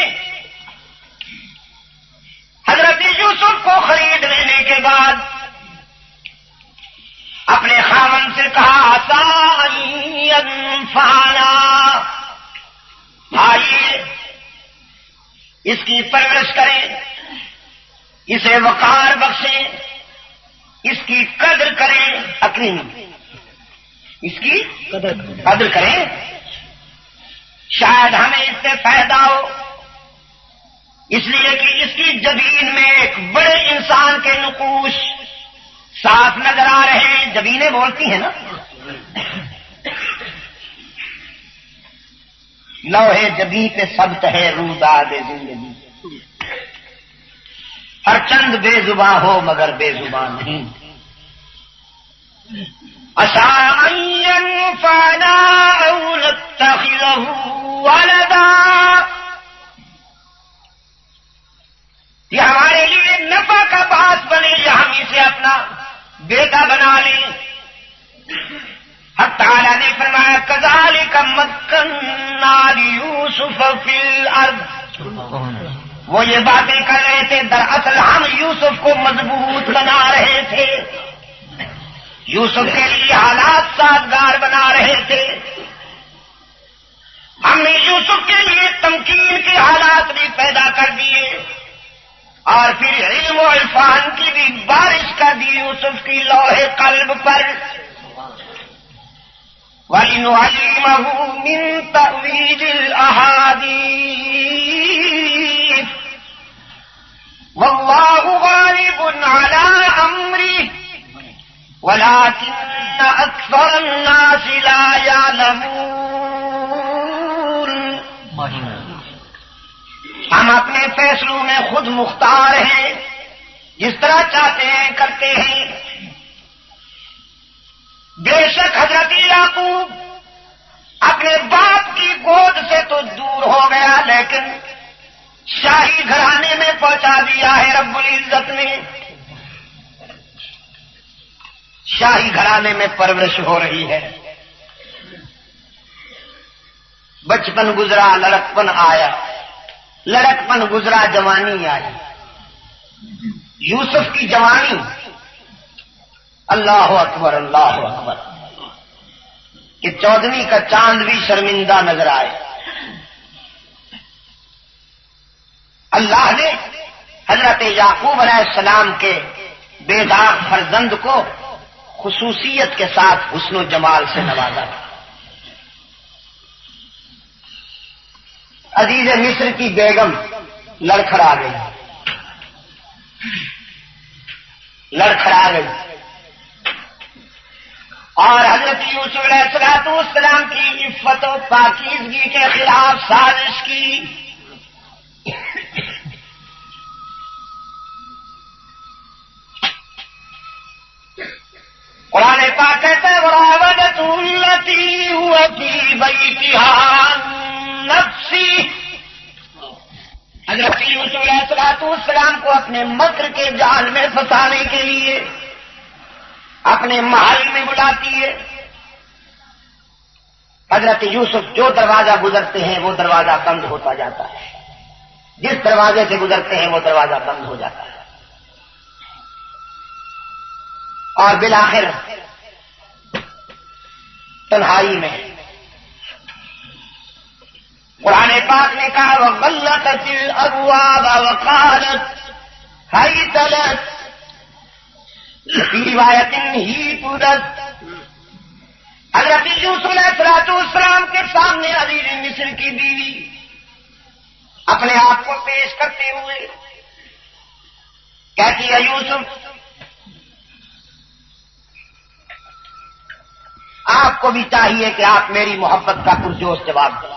حضرت یوسف کو خرید لینے کے بعد اپنے خاوند سے کہا عسى ان ينفعنا، آئیے اس کی پرورش کریں، اسے وقار بخشیں، اس کی قدر کریں، اکریم اس کی قدر کریں، شاید ہمیں اس سے فائدہ ہو، اس لیے کہ اس کی جبین میں ایک بڑے انسان کے نقوش صاف نظر آ رہے ہیں۔ جبینیں بولتی ہیں نا، لوہے جبیں پہ سبت ہے روداد زندگی، ہر چند بے زباں ہو مگر بے زبان نہیں۔ عسى ان ينفعنا او نتخذه ولدا، یہ ہمارے لیے نفع کا باعث بنے یا ہم اسے اپنا بیٹا بنا لیں۔ حق تعالیٰ نے فرمایا كذلك مكنا ليوسف في الارض، وہ یہ باتیں کر رہے تھے، دراصل ہم یوسف کو مضبوط بنا رہے تھے، یوسف کے لیے حالات سازگار بنا رہے تھے، ہم نے یوسف کے لیے تمکین کے حالات بھی پیدا کر دیے، اور پھر علم و عرفان کی بھی بارش کر دی یوسف کی لوح قلب پر۔ وَلِنُعَلِّمَهُ مِن تَأْوِيلِ الْأَحَادِيثِ وَاللَّهُ غَالِبٌ عَلَىٰ أَمْرِهِ وَلَٰكِنَّ أَكْثَرَ النَّاسِ لَا يَعْلَمُونَ۔ ہم اپنے فیصلوں میں خود مختار ہیں، جس طرح چاہتے ہیں کرتے ہیں۔ بے شک حضرت یعقوب اپنے باپ کی گود سے تو دور ہو گیا، لیکن شاہی گھرانے میں پہنچا دیا ہے رب العزت نے۔ شاہی گھرانے میں پرورش ہو رہی ہے، بچپن گزرا لڑکپن آیا، لڑکپن گزرا جوانی آئی۔ یوسف کی جوانی، اللہ اکبر اللہ اکبر، کہ 14ویں کا چاند بھی شرمندہ نظر آئے۔ اللہ نے حضرت یعقوب علیہ السلام کے بے داغ فرزند کو خصوصیت کے ساتھ حسن و جمال سے نوازا۔ عزیز مصر کی بیگم لڑکھڑا گئی، لڑکھڑا گئی، اور حضرت یوسف علیہ السلام کی عفت و پاکیزگی کے خلاف سازش کی۔ قرآن پاک کہتا ہے وراودته التي هو في بيتها عن نفسه، حضرت یوسف علیہ السلام کو اپنے مکر کے جال میں پھنسانے کے لیے اپنے محل میں بلاتی ہے۔ حضرت یوسف جو دروازہ گزرتے ہیں وہ دروازہ بند ہوتا جاتا ہے، جس دروازے سے گزرتے ہیں وہ دروازہ بند ہو جاتا ہے، اور بالآخر تنہائی میں قرآن پاک نے کہا وَغَلَّقَتِ الْأَبْوَابَ وَقَالَتْ هَيْتَ لَكَ، روایت ہی پورت حضرت یوسف علیہ السلام کے سامنے عزیز مصر کی بیوی اپنے آپ کو پیش کرتے ہوئے کہتی ہے یوسف آپ کو بھی چاہیے کہ آپ میری محبت کا پرجوش جواب دیں.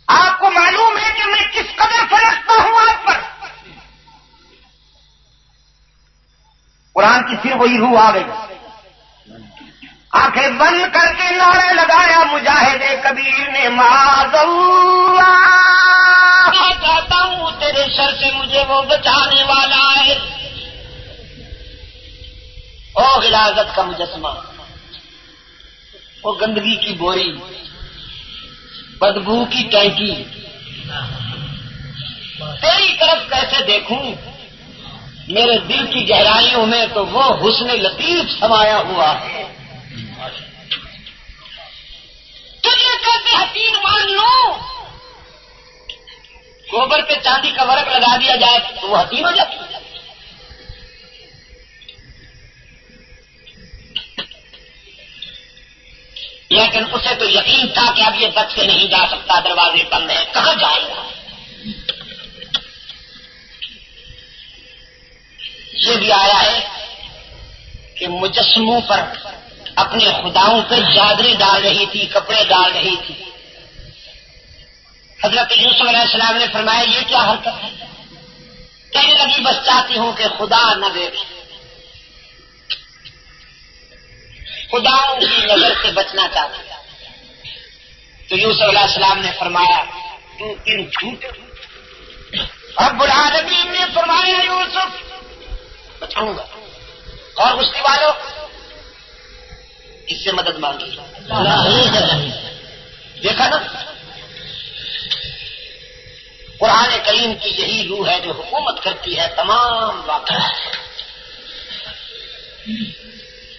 آپ کو معلوم ہے کہ میں کس قدر فرقتا ہوں آپ پر. قرآن کی پھر وہی روح آ گئی. آنکھیں بند کر کے نعرہ لگایا مجاہد کبیر نے معاذ اللہ. میں کہتا ہوں تیرے شر سے مجھے وہ بچانے والا ہے. او غلاظت کا مجسمہ، وہ گندگی کی بوری، بدبو کی ٹینکی، تیری طرف کیسے دیکھوں؟ میرے دل کی گہرائیوں میں تو وہ حسن لطیف سمایا ہوا ہے. تجھے کیسے حسین مان لوں؟ گوبر پہ چاندی کا ورق لگا دیا جائے تو وہ حسین ہو جاتی ہے. لیکن اسے تو یقین تھا کہ اب یہ بچ کے نہیں جا سکتا، دروازے بند ہیں، کہاں جائے گا؟ یہ بھی آیا ہے کہ مجسموں پر اپنے خداؤں پہ چادریں ڈال رہی تھی، کپڑے ڈال رہی تھی. حضرت یوسف علیہ السلام نے فرمایا یہ کیا حرکت ہے؟ کہنے لگی بس چاہتی ہوں کہ خدا نہ دیکھے، خداؤں کی نظر سے بچنا چاہتی. تو یوسف علیہ السلام نے فرمایا تو ان جھوٹ. رب العالمین نے فرمایا یوسف بچاؤں گا. اور غصے والوں اس سے مدد مانگی. دیکھا نا، قرآن کریم کی یہی روح ہے جو حکومت کرتی ہے تمام واقعات.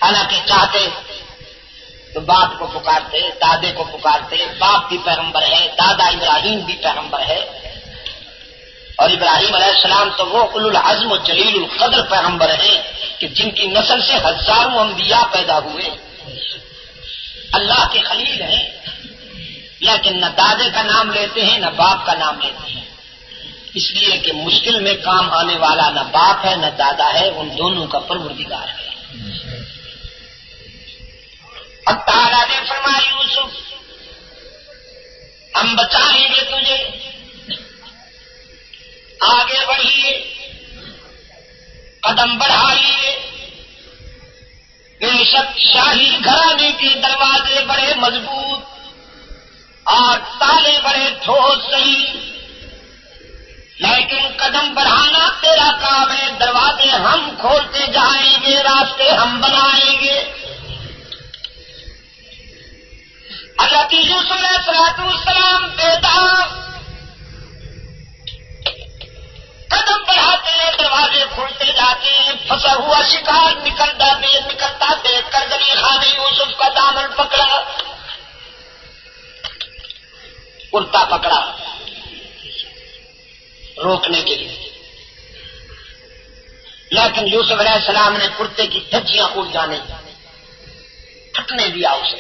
حالانکہ چاہتے تو باپ کو پکارتے، دادے کو پکارتے. باپ بھی پیغمبر ہے، دادا ابراہیم بھی پیغمبر ہے، اور ابراہیم علیہ السلام تو وہ اولو العزم و جلیل القدر پیغمبر ہیں کہ جن کی نسل سے ہزاروں انبیاء پیدا ہوئے. اللہ کے خلیل ہیں، لیکن نہ دادے کا نام لیتے ہیں نہ باپ کا نام لیتے ہیں، اس لیے کہ مشکل میں کام آنے والا نہ باپ ہے نہ دادا ہے، ان دونوں کا پروردگار ہے. اب تعالیٰ نے فرمایا یوسف ہم بچائیں گے تجھے، آگے بڑھیے، قدم بڑھائیے. بے شک شاہی گھرانے کے دروازے بڑے مضبوط اور تالے بڑے ٹھوس صحیح، لیکن قدم بڑھانا تیرا کام ہے. دروازے ہم کھولتے جائیں گے، راستے ہم بنائیں گے. حضرت یوسف علیہ السلام بیدار قدم بڑھاتے ہیں، دروازے کھلتے جاتے ہیں. پھنسا ہوا شکار نکلتا دیکھ کر زلیخا نے یوسف کا دامن پکڑا، کرتا پکڑا روکنے کے لیے. لیکن یوسف علیہ السلام نے کرتے کی دھجیاں اڑ جانے پھٹنے دیا. اسے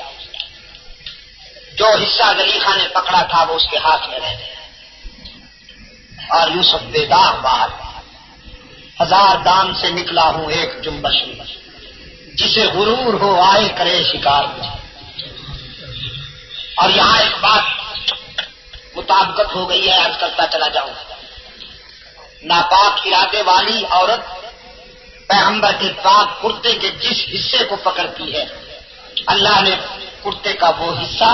جو حصہ زلیخا نے پکڑا تھا وہ اس کے ہاتھ میں رہ گیا، اور یوسف بیدار باہر. ہزار دام سے نکلا ہوں ایک جنبش میں، جسے غرور ہو آئے کرے شکار مجھے. اور یہاں ایک بات مطابقت ہو گئی ہے، عرض کرتا چلا جاؤں. ناپاک ارادے والی عورت پیغمبر کے پاک کرتے کے جس حصے کو پکڑتی ہے، اللہ نے کرتے کا وہ حصہ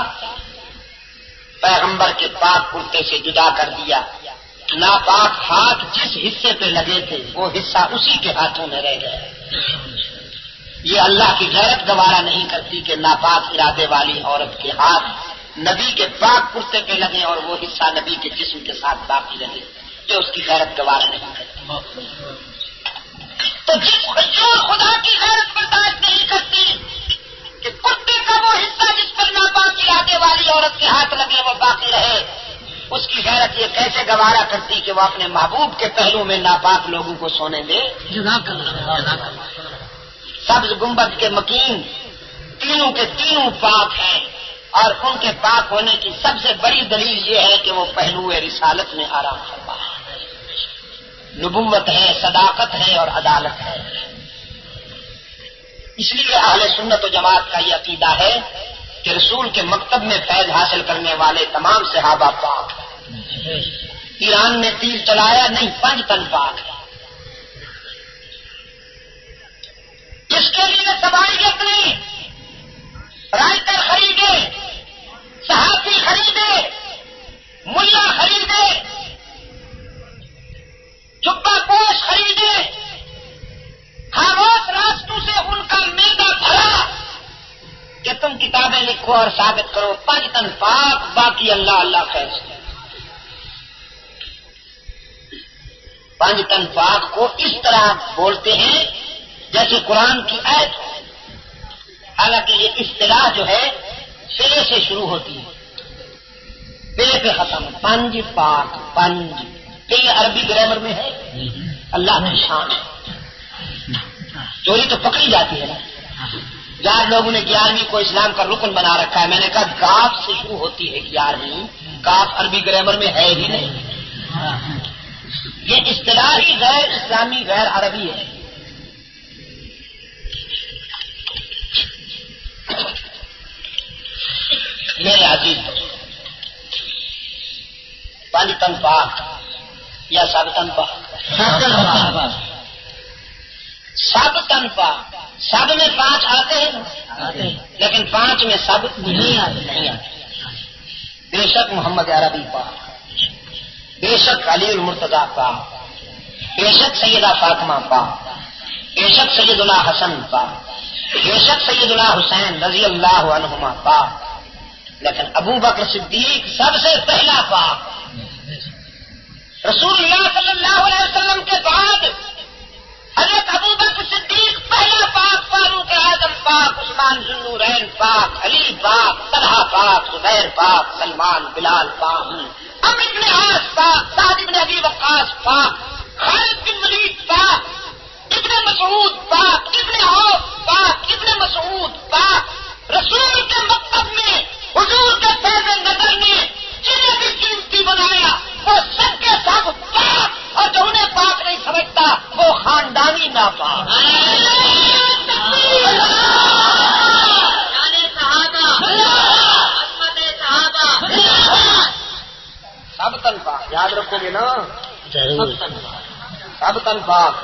پیغمبر کے پاک کرتے سے جدا کر دیا. ناپاک ہاتھ جس حصے پہ لگے تھے وہ حصہ اسی کے ہاتھوں میں رہ گیا. یہ اللہ کی غیرت گوارا نہیں کرتی کہ ناپاک ارادے والی عورت کے ہاتھ نبی کے پاک کرتے پہ لگے اور وہ حصہ نبی کے جسم کے ساتھ باقی رہے. جو اس کی غیرت گوارا نہیں کرتی. تو جو خدا کی غیرت برداشت نہیں کرتی کہ کرتے کا وہ حصہ جس پر ناپاک ارادے والی عورت کے ہاتھ لگے وہ باقی رہے، اس کی غیرت یہ کیسے گوارا کرتی کہ وہ اپنے محبوب کے پہلو میں ناپاک لوگوں کو سونے دے. سبز گنبد کے مکین تینوں کے تینوں پاک ہیں، اور ان کے پاک ہونے کی سب سے بڑی دلیل یہ ہے کہ وہ پہلو رسالت میں آرام فرما ہے. نبوت ہے، صداقت ہے اور عدالت ہے. اس لیے اہل سنت و جماعت کا یہ عقیدہ ہے کہ رسول کے مکتب میں فیض حاصل کرنے والے تمام صحابہ پاک ہیں. ایران نے تیر چلایا نہیں، 5 تن پاک ہے. اس کے لیے تباہیت نہیں، رائٹر خریدے، صحافی خریدے، ملا خریدے، جبہ پوش خریدے، خاموش راستوں سے ان کا میدہ بھرا کہ تم کتابیں لکھو اور ثابت کرو 5 تن پاک، باقی اللہ اللہ فیض. 5 تن پاک کو اس طرح بولتے ہیں جیسے قرآن کی آیت ہو، حالانکہ یہ اصطلاح جو ہے سرے سے شروع ہوتی ہے، پے پہ ختم. 5 پاک، 5 یہ عربی گرامر میں ہے، اللہ کی شان ہے. چوری تو پکڑی جاتی ہے نا. 4 لوگوں نے 11ویں کو اسلام کا رکن بنا رکھا ہے. میں نے کہا کاف سے شروع ہوتی ہے 11ویں، کاف عربی گرامر میں ہے ہی نہیں. یہ اصطلاح ہی غیر اسلامی غیر عربی ہے. میرے عزیز 5 تن پاک یا سب تن پاک؟ سب تن پاک. سب میں 5 آتے ہیں لیکن 5 میں سب نہیں آتے. بے شک محمد عربی پاک، بے شک علی المرتضی پاک، بے شک سیدہ فاطمہ پاک، بے شک سیدنا حسن پاک، بے شک سیدنا حسین رضی اللہ عنہما پاک. لیکن ابو بکر صدیق سب سے پہلا پاک. رسول اللہ صلی اللہ علیہ وسلم کے بعد حضرت ابو بکر صدیق پہلا پاک، فاروق اعظم پاک، عثمان ذو النورین پاک، علی پاک، طلحہ پاک، زبیر پاک، سلمان، بلال پاک، عمرو بن عاص پاک، سعد بن ابی وقاص پاک، خالد بن ولید پاک، ابن مسعود پاک، ابن عوف پاک، ابن مسعود پاک. رسول کے مکتب میں حضور کے فیض نظر نے جنہیں بھی قیمتی بنایا وہ سب کے سب پاک، اور جو انہیں پاک نہیں سمجھتا وہ خاندانی ناپاک. سب تن پاک یاد رکھو گے نا، سب تن پاک.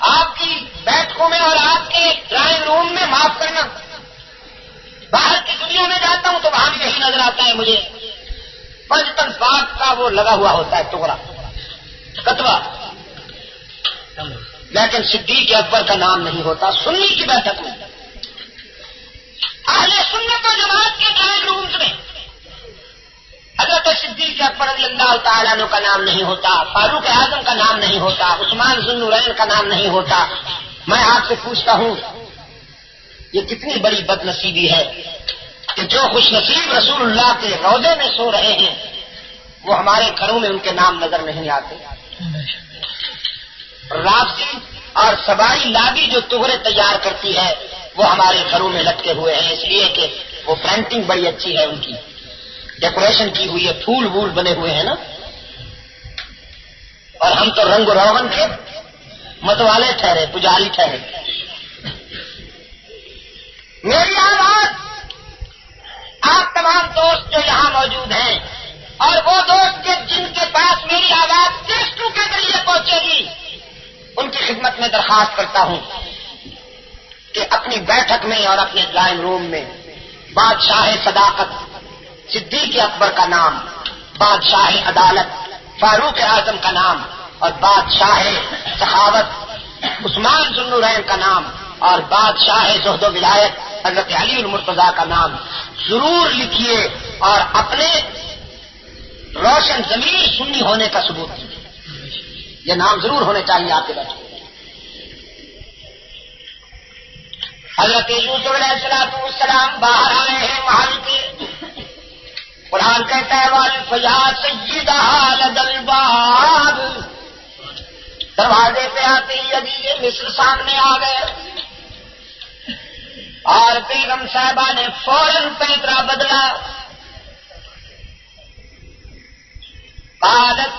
آپ کی بیٹھکوں میں اور آپ کے ڈرائنگ روم میں معاف کرنا، باہر کی دنیا میں جاتا ہوں تو وہاں بھی یہی نظر آتا ہے مجھے. 5 تن پاک کا وہ لگا ہوا ہوتا ہے ٹکڑا، کتبہ، لیکن صدیق اکبر کا نام نہیں ہوتا. سنی کی بیٹھک میں اہل سنت و جماعت کے ڈرائنگ رومز میں حضرت صدیق اکبر رضی اللہ تعالیٰ عنہ کا نام نہیں ہوتا، فاروق اعظم کا نام نہیں ہوتا، عثمان ذو النورین کا نام نہیں ہوتا. میں آپ سے پوچھتا ہوں یہ کتنی بڑی بد نصیبی ہے کہ جو خوش نصیب رسول اللہ کے روضے میں سو رہے ہیں وہ ہمارے گھروں میں ان کے نام نظر نہیں آتے. رافضی اور سبائی لابی جو تغرے تیار کرتی ہے وہ ہمارے گھروں میں لٹکے ہوئے ہیں، اس لیے کہ وہ پرنٹنگ بڑی اچھی ہے، ان کی ڈیکوریشن کی ہوئی ہے، پھول وول بنے ہوئے ہیں نا. اور ہم تو رنگ و روغن کے متوالے ٹھہرے، پجاری ٹھہرے. میری آواز آپ تمام دوست جو یہاں موجود ہیں اور وہ دوست جن کے پاس میری آواز ٹیسٹوں کے ذریعے پہنچے گی ان کی خدمت میں درخواست کرتا ہوں کہ اپنی بیٹھک میں اور اپنے ڈرائنگ روم میں بادشاہ صداقت صدیق اکبر کا نام، بادشاہ عدالت فاروق اعظم کا نام اور بادشاہ سخاوت عثمان ذو النورین کا نام اور بادشاہ زہد و ولایت حضرت علی المرتضیٰ کا نام ضرور لکھیے اور اپنے روشن ضمیر سنی ہونے کا ثبوت دیجیے. یہ نام ضرور ہونے چاہیے آپ کے بچوں. حضرت یوسف علیہ السلام باہر آئے ہیں محل کے، قرآن قرآن کہتا ہے فیا سیدہ لدى الباب، دروازے پہ آتے ہی عزیز مصر سامنے آ گئے اور بیگم صاحبہ نے فوراً پیترا بدلا. قالت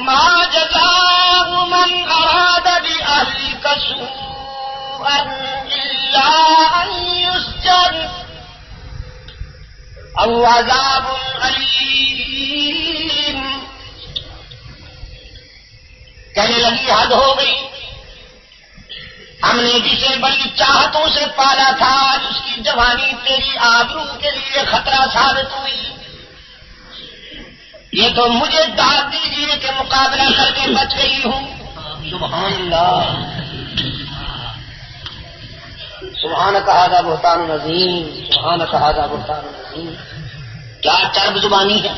ما جزاء من اراد بأهلك سوءا الا ان يسجن او عذاب علیم. کہنے لگی حد ہو گئی، ہم نے جسے بڑی چاہتوں سے پالا تھا اس کی جوانی تیری آبرو کے لیے خطرہ ثابت ہوئی. یہ تو مجھے داد دیجیے کہ مقابلہ کر کے بچ گئی ہوں. سبحان اللہ، سبحانک ھذا بہتان عظیم، سبحانک ھذا بہتان عظیم. کیا چرب زبانی ہے،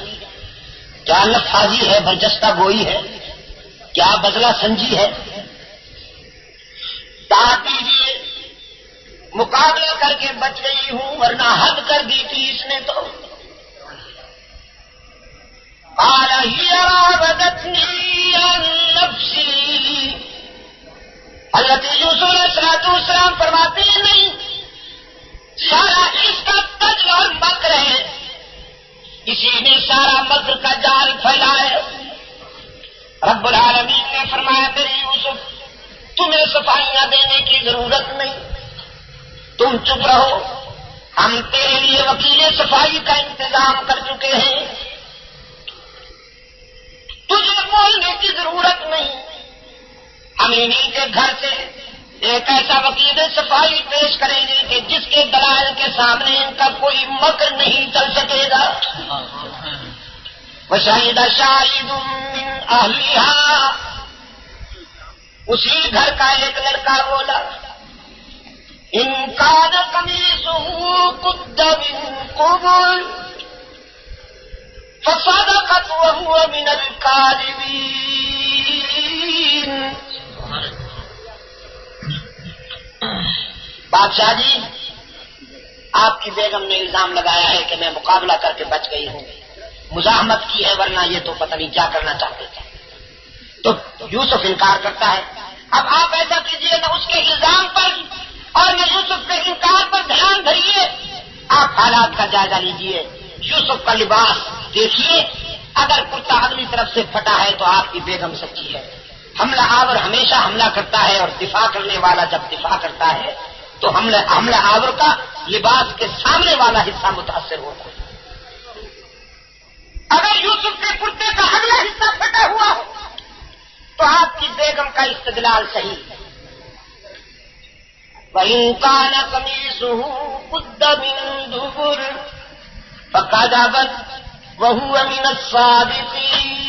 کیا نفاذی ہے، برجستہ گوئی ہے، کیا بدلہ سنجی ہے. داد دیجیے مقابلہ کر کے بچ گئی ہوں، ورنہ حد کر دی تھی اس نے تو. قال هي راودتني عن نفسي. حضرت یوسف علیہ السلام فرماتے ہیں نہیں، سارا اس کا تج اور مکر ہے، اسی نے سارا مکر کا جال پھیلا ہے. رب العالمین نے فرمایا میرے یوسف تمہیں صفائیاں دینے کی ضرورت نہیں، تم چپ رہو، ہم تیرے لیے وکیل صفائی کا انتظام کر چکے ہیں، تجھے بولنے کی ضرورت نہیں. ہم انہیں کے گھر سے ایک ایسا وکیل صفائی پیش کریں گے کہ جس کے دلائل کے سامنے ان کا کوئی مکر نہیں چل سکے گا. وشہد شاہد من اہلہا، اسی گھر کا ایک لڑکا بولا ان کان قمیصہ قد من قبل فصدقت وهو من الكاذبین. بادشاہ جی آپ کی بیگم نے الزام لگایا ہے کہ میں مقابلہ کر کے بچ گئی ہوں، مزاحمت کی ہے، ورنہ یہ تو پتہ نہیں کیا کرنا چاہتے تھے. تو یوسف انکار کرتا ہے. اب آپ ایسا کیجئے نہ اس کے الزام پر اور نہ یوسف کے انکار پر دھیان دھریے، آپ حالات کا جائزہ لیجئے. یوسف کا لباس دیکھیے، اگر کرتا اگلی طرف سے پھٹا ہے تو آپ کی بیگم سچی ہے. حملہ آور ہمیشہ حملہ کرتا ہے اور دفاع کرنے والا جب دفاع کرتا ہے تو حملہ آور کا لباس کے سامنے والا حصہ متاثر ہوتا ہے. اگر یوسف کے کرتے کا اگلا حصہ پھٹا ہوا ہو تو آپ کی بیگم کا استدلال صحیح ہے. وَإِن كَانَ قَمِيصُهُ قُدَّ مِن دُبُرٍ فَكَذَبَتْ وَهُوَ مِنَ الصَّادِقِينَ.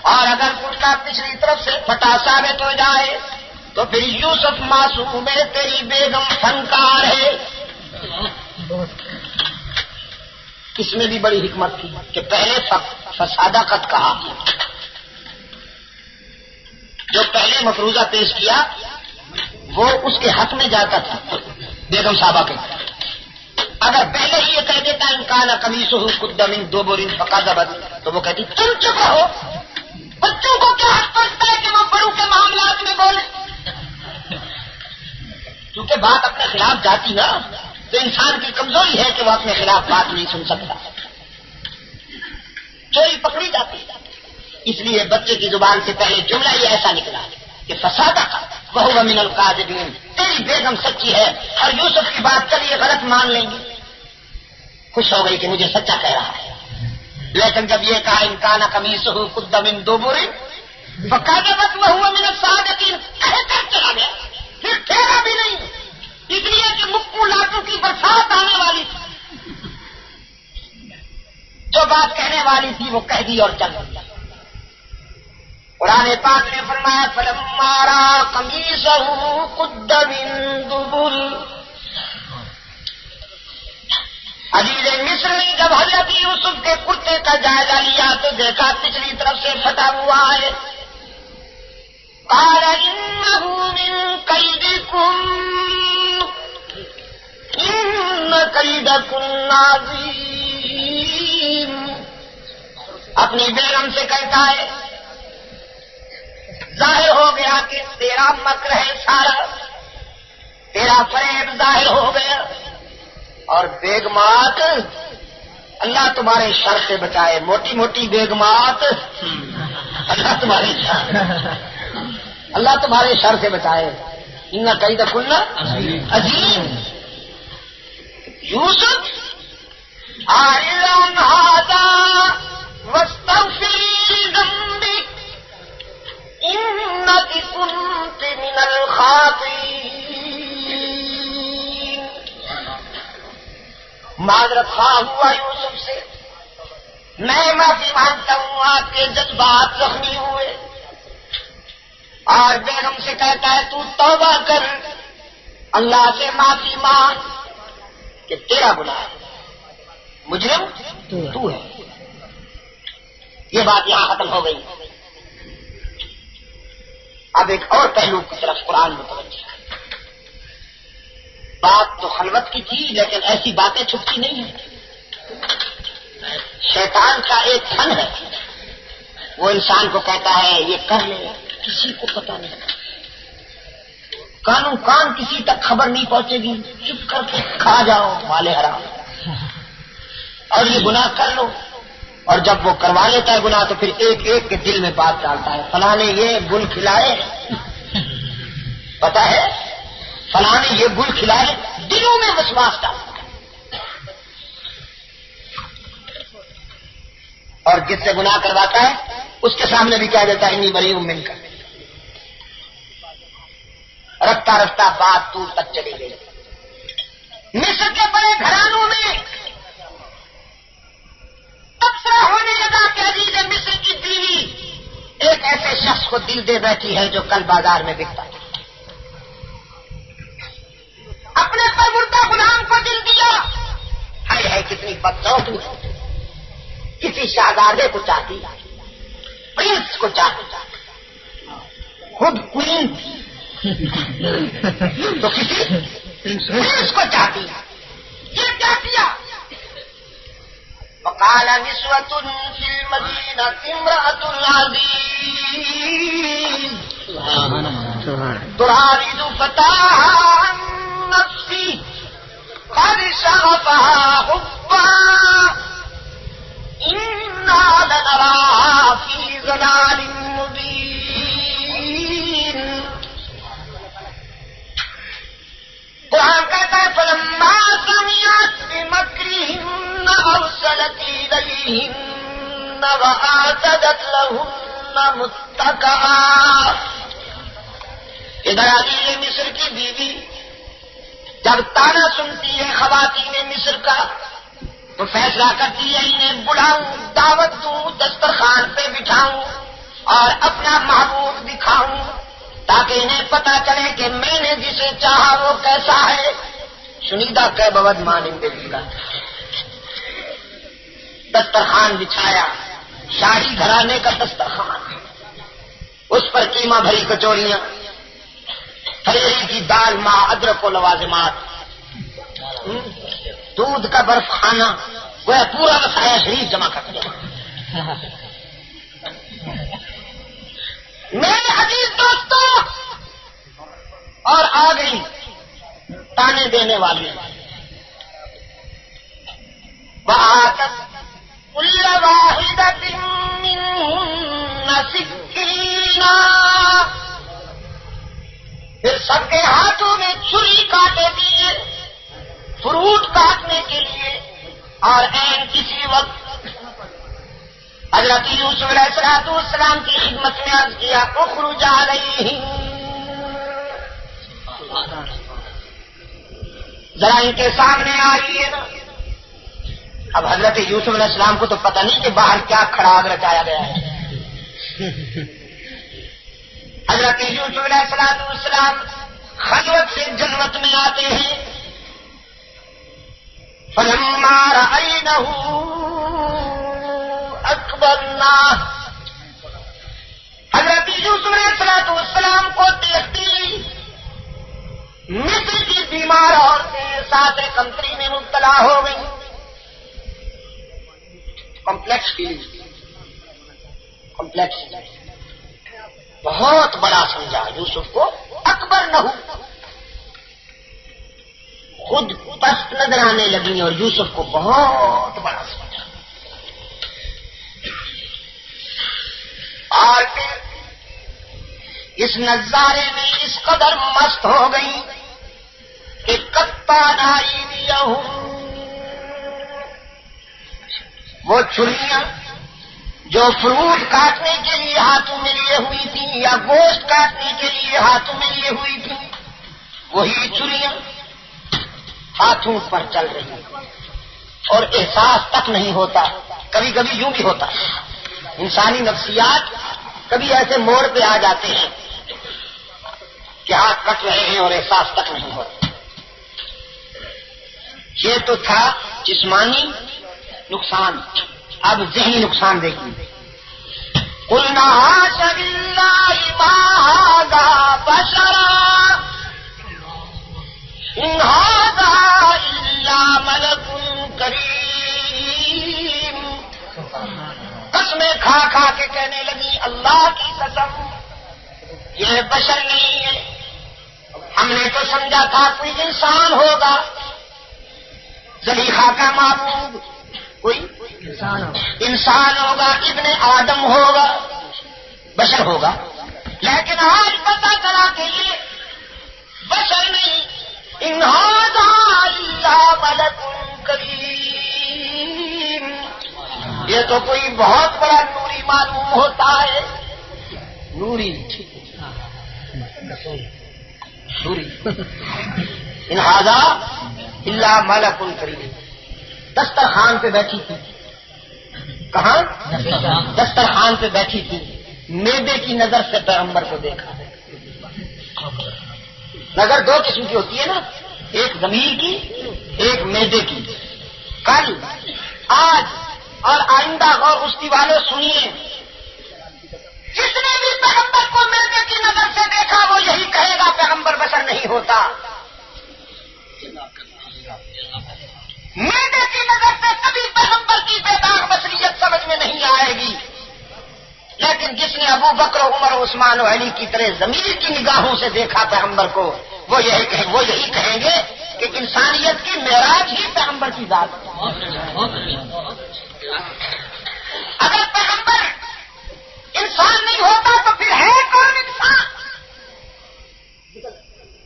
اور اگر کرتا پچھلی طرف سے پھٹا ثابت ہو جائے تو پھر یوسف معصوم ہے، تیری بیگم فنکار ہے. اس میں بھی بڑی حکمت تھی کہ پہلے فصادقت کہا، جو پہلے مفروضہ پیش کیا وہ اس کے حق میں جاتا تھا بیگم صاحبہ کے. اگر پہلے ہی یہ کہہ دیتا ان کان قمیصہ قد من دبر فکذبت تو وہ کہتی تم چپ رہو. بچوں کو کیا حق پڑتا ہے کہ وہ بڑوں کے معاملات میں بولے؟ کیونکہ بات اپنے خلاف جاتی نا تو انسان کی کمزوری ہے کہ وہ اپنے خلاف بات نہیں سن سکتا، چوری پکڑی جاتی. اس لیے بچے کی زبان سے پہلے جملہ یہ ایسا نکلا کہ فصادق وہو من الکاذبین، تیری بیگم سچی ہے اور یوسف کی بات چلیے غلط مان لیں گے. خوش ہو گئی کہ مجھے سچا کہہ رہا ہے. لیکن جب یہ کہا ان کان قمیصہ قد من دبر فکذبت وہو من الصادقین، کہہ کر چلا گیا، پھر ٹھہرا بھی نہیں، اس لیے کہ مکو لاٹو کی برسات آنے والی تھی. جو بات کہنے والی تھی وہ کہہ دی اور چل گئی. قرآن پاک نے فرمایا فلما رأى قمیصہ قد من دبر. عزیز مصر نے جب حضرت یوسف کے کرتے کا جائزہ لیا تو دیکھا پچھلی طرف سے پھٹا ہوا ہے. قال انه من کیدکم، ان کیدکن عظیم، اپنی بیگم سے کہتا ہے ظاہر ہو گیا کہ تیرا مکر ہے سارا، تیرا فریب ظاہر ہو گیا، اور بیگمات اللہ تمہارے شر سے بچائے، موٹی موٹی بیگمات اللہ تمہارے شر سے بچائے۔ ان کیدکن عظیم۔ یوسف اعرض عن ھذا واستغفری لذنبک انک کنت من الخاطئین۔ معذرت خواہ ہوا یوسف سے، میں معافی مانگتا ہوں، آپ کے جذبات زخمی ہوئے، اور بیگم سے کہتا ہے تو توبہ کر، اللہ سے معافی مانگ کہ تیرا گناہ ہے، مجرم تو ہے۔ یہ بات یہاں ختم ہو گئی۔ اب ایک اور پہلو کی طرف قرآن متوجہ ہے۔ بات تو خلوت کی تھی، لیکن ایسی باتیں چھپتی نہیں ہیں۔ شیطان کا ایک فن ہے، وہ انسان کو کہتا ہے یہ کر لے، کسی کو پتہ نہیں، کانوں کان کسی تک خبر نہیں پہنچے گی، چپ کر کے کھا جاؤ مال حرام، اور یہ گناہ کر لو۔ اور جب وہ کروا لیتا ہے گناہ تو پھر ایک ایک کے دل میں بات ڈالتا ہے، فلاں نے یہ گل کھلائے، پتہ ہے فلاں نے یہ گل کھلائے، دلوں میں وسواس ڈالتا ہے۔ اور جس سے گناہ کرواتا ہے اس کے سامنے بھی کہہ دیتا ہے انی بریء منک۔ رفتہ رفتہ بات دور تک چلی گئی۔ مصر کے بڑے گھرانوں میں تبصرہ ہونے لگا کہ عزیز مصر کی بیوی ایک ایسے شخص کو دل دے بیٹھی ہے جو کل بازار میں بکتا ہے۔ اپنے پروردہ غلام کو دل دیا، ہے کتنی بدذوق، کسی شہزادے کو چاہتی، پرنس کو چاہتی، خود کوئین تو کسی پرنس کو چاہتی۔ یہ کیا کیا؟ وقال نسوة في المدينة امرأة العزيز تراود فتاها عن نفسه قد شغفها حبا إنا لنراها في ضلال مبين۔ قرآن کہتا ہے فلما سمعت بمكرهن أرسلت إليهن وآتدت لهن متكئا۔ ادھر عزیز مصر کی بیوی جب تانا سنتی ہے خواتین مصر کا تو فیصلہ کرتی ہے انہیں بلاؤں، دعوت دوں، دسترخوان پہ بٹھاؤں اور اپنا محبوب دکھاؤں تاکہ انہیں پتا چلے کہ میں نے جسے چاہا وہ کیسا ہے۔ شنیدہ کہ بود مانند کا دسترخوان بچھایا، شاہی گھرانے کا دسترخوان، اس پر قیمہ بھری کچوریاں، پھلیری کی دال، ماں ادرک و لوازمات، دودھ کا برف خانہ، وہ پورا وسایہ شریف جمع کر دیا۔ میرے عزیز دوستوں، اور آ گئی تانے دینے والی، وآتت كل واحدة منهن سكينا، پھر سب کے ہاتھوں میں چھری کاٹے دیے فروٹ کاٹنے کے لیے، اور عین کسی وقت حضرت یوسف علیہ السلام کی خدمت میں عرض کیا اخرج علیہم، ذرا ان کے سامنے آئیے نا۔ اب حضرت یوسف علیہ السلام کو تو پتہ نہیں کہ باہر کیا کھڑاگ رچایا گیا ہے۔ حضرت یوسف علیہ السلام خلوت سے جنت میں آتے ہیں۔ فلما رأینہ اکبرناہ، حضرت یوسف علیہ السلام کو دیکھتی مصر کی بیمار عورتیں ساتھ کمتری میں مبتلا ہو گئی. کمپلیکس فیلنگ، کمپلیکس بہت بڑا سمجھا یوسف کو. اکبر نہ ہو خود پست نظر آنے لگی اور یوسف کو بہت بڑا سمجھا. اور پھر اس نظارے میں اس قدر مست ہو گئی کہ کتا ناری دیا ہوں. وہ چھریاں جو فروٹ کاٹنے کے لیے ہاتھوں میں لیے ہوئی تھی یا گوشت کاٹنے کے لیے ہاتھوں میں لیے ہوئی تھی، وہی چھریاں ہاتھوں پر چل رہی اور احساس تک نہیں ہوتا. کبھی کبھی یوں بھی ہوتا ہے، انسانی نفسیات کبھی ایسے موڑ پہ آ جاتے ہیں کہ ہاتھ کٹ رہے ہیں اور احساس تک نہیں ہوتا. یہ تو تھا جسمانی نقصان، اب ذہنی نقصان دیکھیے. قلنا حاش للہ ما ھذا بشرا ان ھذا الا ملک کریم. قسمیں کھا کھا کے کہنے لگی اللہ کی قسم یہ بشر نہیں ہے، ہم نے تو سمجھا تھا کوئی انسان ہوگا. زلیخا کا معبود کوئی انسان ہوگا، ابن آدم ہوگا، بشر ہوگا. لیکن آج پتہ چلا کہ یہ بشر نہیں، ان ھذا الا ملک کریم. یہ تو کوئی بہت بڑا نوری معلوم ہوتا ہے. نوری ان ھذا الا ملک کریم. دسترخوان پہ بیٹھی تھی. کہاں؟ دسترخوان پہ بیٹھی تھی. میدے کی نظر سے پیغمبر کو دیکھا. نظر دو قسم کی ہوتی ہے نا، ایک ضمیر کی، ایک میدے کی. کل، آج اور آئندہ غور گشتی والوں سنیے، جس نے بھی پیغمبر کو میدے کی نظر سے دیکھا وہ یہی کہے گا پیغمبر بشر نہیں ہوتا. میدے کی نظر سے کبھی پیغمبر کی بے داغ بشریت سمجھ میں نہیں آئے گی. لیکن جس نے ابو بکر عمر عثمان و علی کی طرح ضمیر کی نگاہوں سے دیکھا پیغمبر کو وہ یہی کہیں گے کہ انسانیت کی معراج ہی پیغمبر کی ذات ہے. اگر پیغمبر انسان نہیں ہوتا تو پھر ہے کون انسان؟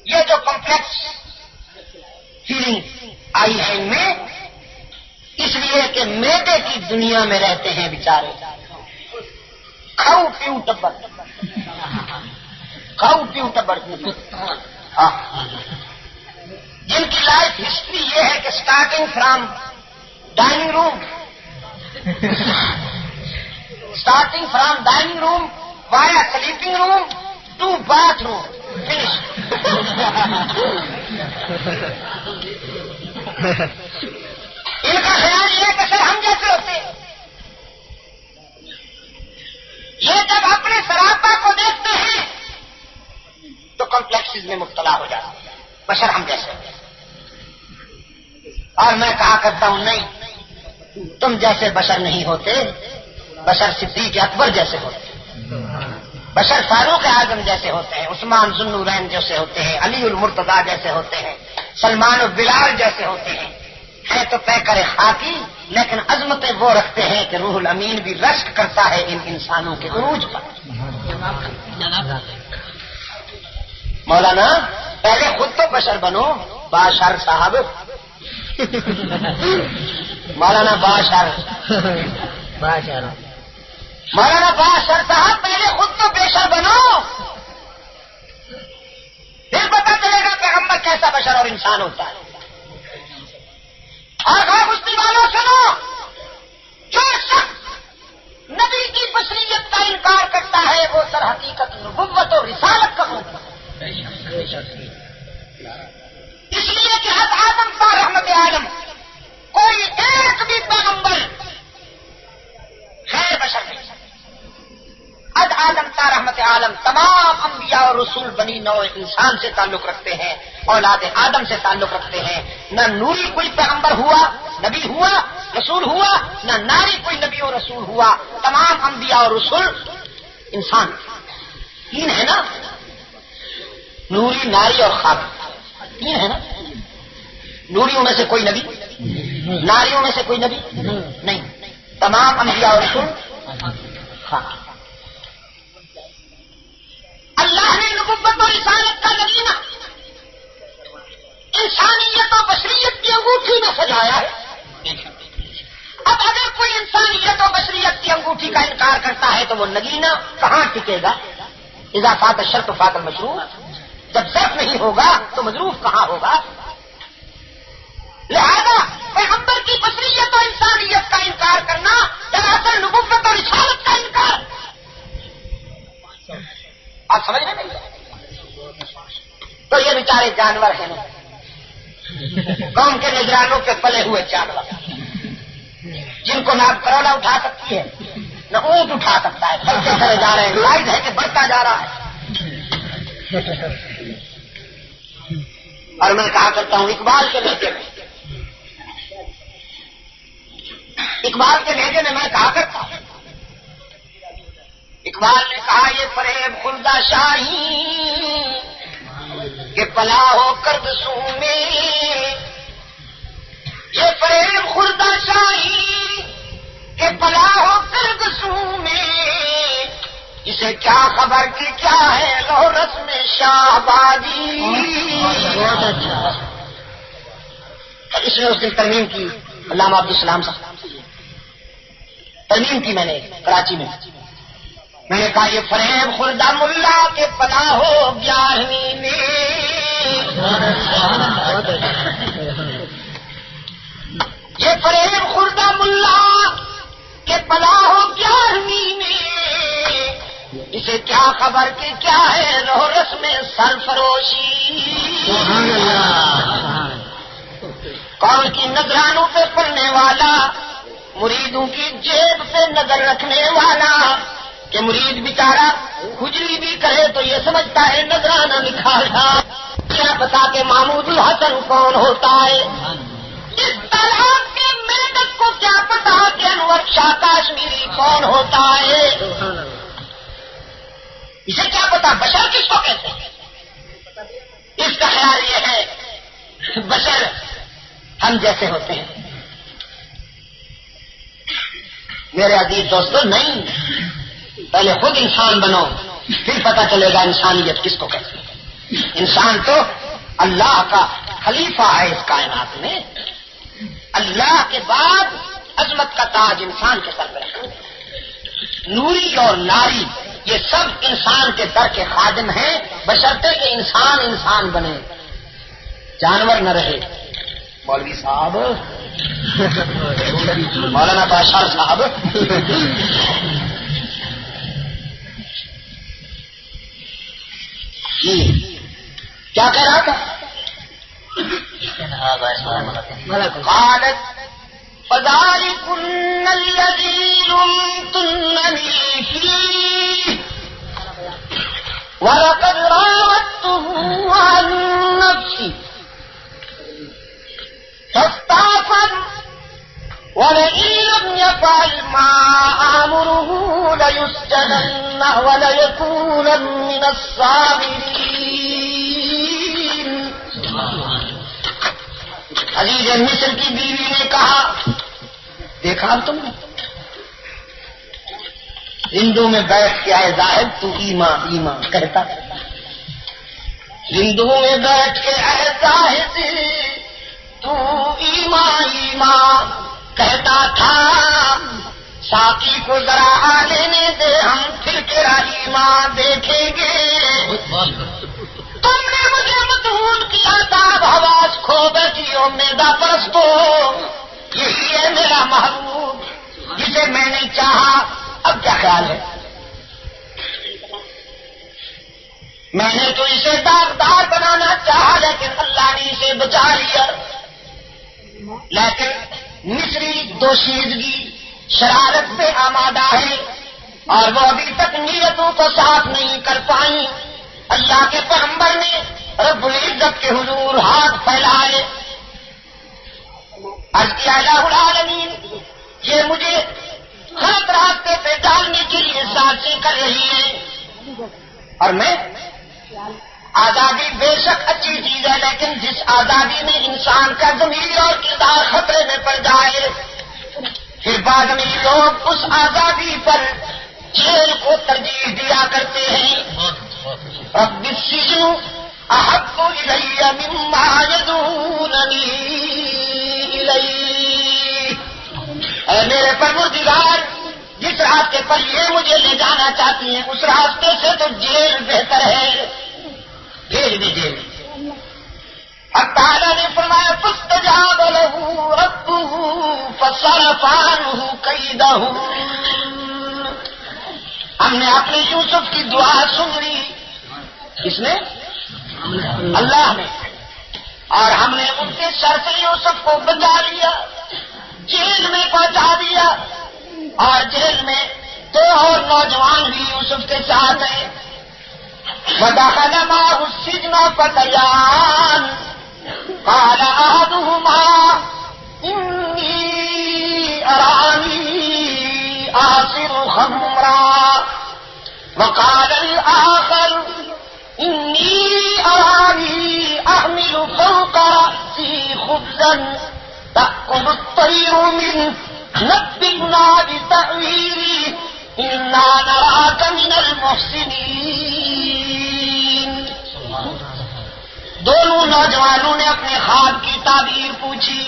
یہ جو کمپلیکس فیلنگ آئی ہے ان میں، اس لیے کہ میدے کی دنیا میں رہتے ہیں بیچارے. کھاؤ پیو ٹبر، کھاؤ پیو ٹبر، جن کی لائف ہسٹری یہ ہے کہ starting from dining room via sleeping room to bath room finish. ان کا خیال یہ کہ سر ہم جیسے ہوتے ہیں. یہ جب اپنے سراپا کو دیکھتے ہیں تو کمپلیکسز میں مبتلا ہو جاتے ہیں. بشر ہم جیسے ہوتے ہیں. اور میں کہا کرتا ہوں نہیں، تم جیسے بشر نہیں ہوتے. بشر صدیق اکبر جیسے ہوتے ہیں، بشر فاروق اعظم جیسے ہوتے ہیں، عثمان ذو النورین جیسے ہوتے ہیں، علی المرتضیٰ جیسے ہوتے ہیں، سلمان و بلال جیسے ہوتے ہیں. ہے تو پیکر خاکی لیکن عظمتیں وہ رکھتے ہیں کہ روح الامین بھی رشک کرتا ہے ان انسانوں کے عروج پر. مولانا پہلے خود تو بشر بنو. باشر صاحب، مولانا باشر صاحب پہلے خود تو بشر بنو، پھر پتا چلے گا پیغمبر کیسا بشر اور انسان ہوتا ہے. اور گشتی والوں سنو، جو شخص نبی کی بشریت کا انکار کرتا ہے وہ سر حقیقت نبوت اور رسالت کا ہوتا ہے. اس لیے کہ حضرت آدم کا رحمت عالم کوئی ایک بھی پیغمبر غیر بشر نہیں. حضرت آدم کا رحمت عالم تمام انبیاء اور رسول بنی نوع انسان سے تعلق رکھتے ہیں، اولاد آدم سے تعلق رکھتے ہیں۔ نہ نوری کوئی پیغمبر ہوا، نبی ہوا، رسول ہوا، نہ ناری کوئی نبی اور رسول ہوا، تمام انبیاء اور رسول انسان۔ تین ہے نا، نوری، ناری اور خاک، تین ہے نا۔ نوریوں میں سے کوئی نبی، ناریوں میں سے کوئی نبی نہیں، تمام انبیاء اور رسول خاک۔ اللہ نے نبوت اور رسالت کا نگینہ انسانیت اور بشریت کی انگوٹھی میں سجایا ہے۔ اب اگر کوئی انسانیت اور بشریت کی انگوٹھی کا انکار کرتا ہے تو وہ نگینہ کہاں ٹکے گا؟ اذا فات الشرط فات المشروط، جب شرط نہیں ہوگا تو مظروف کہاں ہوگا؟ لہذا پیغمبر کی بشریت اور انسانیت کا انکار کرنا دراصل نبوت اور رسالت کا انکار۔ آپ سمجھ رہے نہیں؟ تو یہ بیچارے جانور ہیں نا، قوم کے نگرانوں کے پلے ہوئے جانور، جن کو نہ کروڑا اٹھا سکتی ہے نہ اونٹ اٹھا سکتا ہے، چلتے چلے جا رہے ہیں، لائٹ ہے کہ بڑھتا جا رہا ہے۔ اور میں کہا کرتا ہوں اقبال کے لہجے میں، اقبال کے لہجے میں کہا کرتا ہوں، اقبال نے کہا یہ فریب خلدہ شاہی کہ پلا ہو کرد سو میں، یہ فریب خلدہ شاہی کہ پلا ہو کرد سو میں، اسے کیا خبر کہ کیا ہے لو رسم شاہبادی۔ اس نے اس دن ترمیم کی، علامہ عبدالسلام صاحب ترمیم کی میں نے کراچی میں نے کہا یہ فریب خلدہ ملا کے پلا ہو 11ویں میں، یہ فریب خلدہ ملا کے پلا ہو 11ویں میں، اسے کیا خبر کہ کیا ہے رو رسم سرفروشی۔ قوم کی نگرانوں پہ پڑنے والا، مریدوں کی جیب پہ نظر رکھنے والا، کہ مرید بیچارہ کھجلی بھی کرے تو یہ سمجھتا ہے نذرانہ نکالا، کیا پتا کہ محمود الحسن کون ہوتا ہے، اس طلاب کے میدک کو کیا پتا کہ انور شاہ کاشمیری کون ہوتا ہے، اسے کیا پتا بشر کس کو کہتے ہیں۔ اس کا خیال یہ ہے بشر ہم جیسے ہوتے ہیں۔ میرے عزیز دوستو، نہیں، پہلے خود انسان بنو، پھر پتہ چلے گا انسانیت کس کو کہتے ہیں۔ انسان تو اللہ کا خلیفہ ہے اس کائنات میں، اللہ کے بعد عظمت کا تاج انسان کے سر پہ رکھا۔ نوری اور ناری یہ سب انسان کے در کے خادم ہیں، بشرطے کہ انسان انسان بنے، جانور نہ رہے۔ مولوی صاحب، مولانا باشار صاحب، کیا کہہ رہا تھا؟ قالت فذلكن الذي لمتنني فيه ولقد راودته عن نفسي فاستعصم ولئن لم يفعل ما آمره ليسجنن وليكونن من الصاغرين۔ عزیز مصر کی بیوی نے کہا، دیکھا تم نے ہندو میں بیٹھ کے آئے زاہد تو ایمان ایمان کہتا، ہندو میں بیٹھ کے آئے زاہد تو ایمان ایمان کہتا تھا، ساقی کو ذرا آ لینے دے ہم پھر تیرا ایمان دیکھیں گے۔ تم نے مجھے مدہون کیا تھا، حواس کھو بیٹھی ہو میدا پرستو، یہی ہے میرا محبوب جسے میں نے چاہا۔ اب کیا خیال ہے؟ میں نے تو اسے داغدار بنانا چاہا لیکن اللہ نے اسے بچا لیا۔ لیکن مصری دوشیزگی شرارت پہ آمادہ ہے اور وہ ابھی تک نیتوں کو صاف نہیں کر پائی، اللہ کے پیغمبر نے رب العزت کے حضور ہاتھ پھیلائے، عرض کیا الہ العالمین، یہ مجھے غلط راستے پہ ڈالنے کے لیے سازشیں کر رہی ہے، اور میں آزادی بے شک اچھی چیز ہے، لیکن جس آزادی میں انسان کا ضمیر اور کردار خطرے میں پڑ جائے، پھر بعد میں لوگ اس آزادی پر جیل کو ترجیح دیا کرتے ہیں۔ رب السجن احب الی مما یدعوننی الیہ، اے میرے پروردگار، جس راستے پر یہ مجھے لے جانا چاہتی ہیں اس راستے سے تو جیل بہتر ہے، بھیج بھی جیل۔ اب تعالیٰ نے فرمایا فاستجاب له ربه فصرف عنه کیدہ، ہم نے اپنے یوسف کی دعا سن لی، کس نے؟ اللہ نے، اور ہم نے ان کے شر سے یوسف کو بچا لیا، جیل میں پہنچا دیا، اور جیل میں دو اور نوجوان بھی یوسف کے ساتھ ہیں۔ وَدَخَلَ مَعَهُ السِّجْنَ فَتَيَانِ قَالَ أَحَدُهُمَا إِنِّي أَرَانِي أَعْصِرُ خَمْرًا وَقَالَ الْآخَرُ إِنِّي أَرَانِي أَحْمِلُ فَوْقَ رَأْسِي خُبْزًا تَأْكُلُ الطَّيْرُ مِنْهُ نَبِّئْنَا بِتَأْوِيلِهِ إِنَّا نَرَاكَ مِنَ الْمُحْسِنِينَ۔ دونوں نوجوانوں نے اپنے خواب کی تعبیر پوچھی۔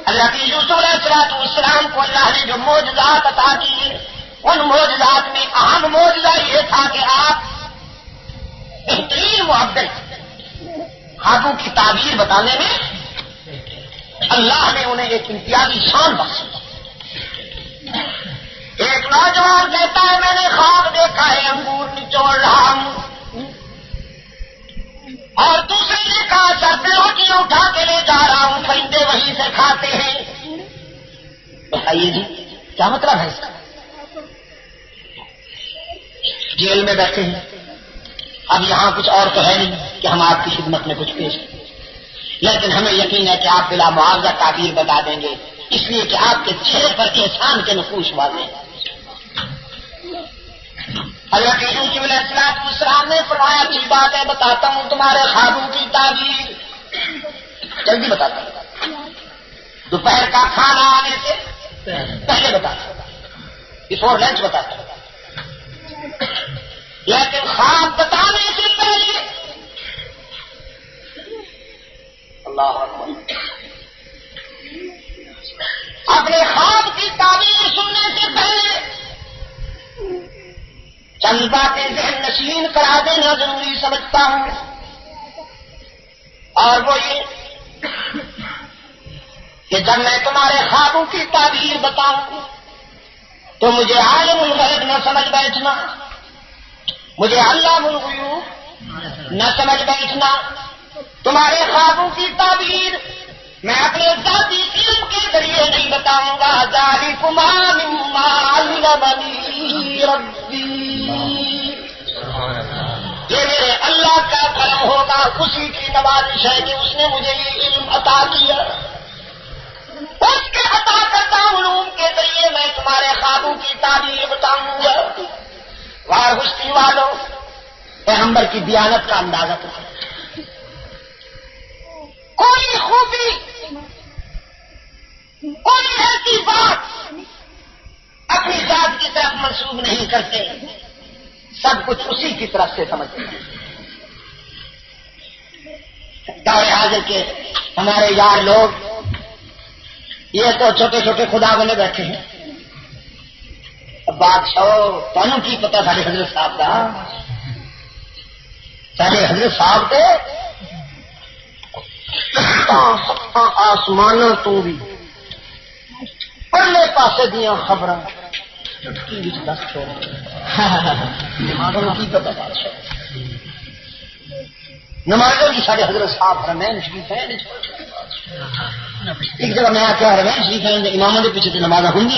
اللہ کے یوسف علیہ السلام کو اللہ نے جو معجزات عطا کیے، ان معجزات میں اہم معجزہ یہ تھا کہ آپ بہترین معبر، خوابوں کی تعبیر بتانے میں اللہ نے انہیں ایک امتیازی شان بخشی۔ ایک نوجوان کہتا ہے میں نے خواب دیکھا ہے انگور نچوڑ رہا ہوں، اور دوسرے نے کہا سر پہ روٹیاں اٹھا کے لے جا رہا ہوں، پرندے وہیں سے کھاتے ہیں۔ بتائیے جی کیا مطلب ہے اس کا؟ جیل میں بیٹھے ہیں، اب یہاں کچھ اور تو ہے نہیں کہ ہم آپ کی خدمت میں کچھ پیش کریں، لیکن ہمیں یقین ہے کہ آپ بلا معاوضہ تعبیر بتا دیں گے، اس لیے کہ آپ کے چہرے پر احسان کے نقوش والے ہیں۔ اللہ کے یوسف علیہ السلام نے فرمایا اچھی بات ہے، بتاتا ہوں تمہارے خوابوں کی تعبیر، جلدی بتاتا ہوں، دوپہر کا کھانا آنے سے پہلے بتاتا ہوں، بفور لنچ بتاتا ہوں، لیکن خواب بتانے سے پہلے اللہ اکبر، اپنے خواب کی تعبیر سننے سے پہلے چند باتیں ذہن نشین کرا دینا ضروری سمجھتا ہوں، اور وہ یہ کہ جب میں تمہارے خوابوں کی تعبیر بتاؤں تو مجھے عالم الغیب نہ سمجھ بیٹھنا، مجھے علام الغیوب نہ سمجھ بیٹھنا۔ تمہارے خوابوں کی تعبیر میں اپنے ذاتی علم کے ذریعے نہیں بتاؤں گا، ذالکما مما علمنی ربی، یہ میرے اللہ کا کرم ہوگا، اسی کی نوازش ہے کہ اس نے مجھے یہ علم عطا کیا، اس کے عطا کرتا علوم کے ذریعے میں تمہارے خوابوں کی تعبیر بتاؤں گا۔ واہ ہستی والوں، پیغمبر کی دیانت کا اندازہ کرو، کوئی خوبی، کوئی ایسی بات اپنی ذات کی طرف منسوب نہیں کرتے، سب کچھ اسی کی طرف سے سمجھتے ہیں۔ دور حاضر کے ہمارے یار لوگ یہ تو چھوٹے چھوٹے خدا بنے بیٹھے ہیں، بادشاہ تمہیں کی پتا سارے حضرت صاحب کا، سارے حضرت صاحب کو آسمان تو بھی پرلے پاسے دیا خبر نمازوں کی سارے حضرت صاحب رمین شریف ہے، ایک جگہ میں آ کے رمین شریف ہے اماموں کے پیچھے نماز ہوں گی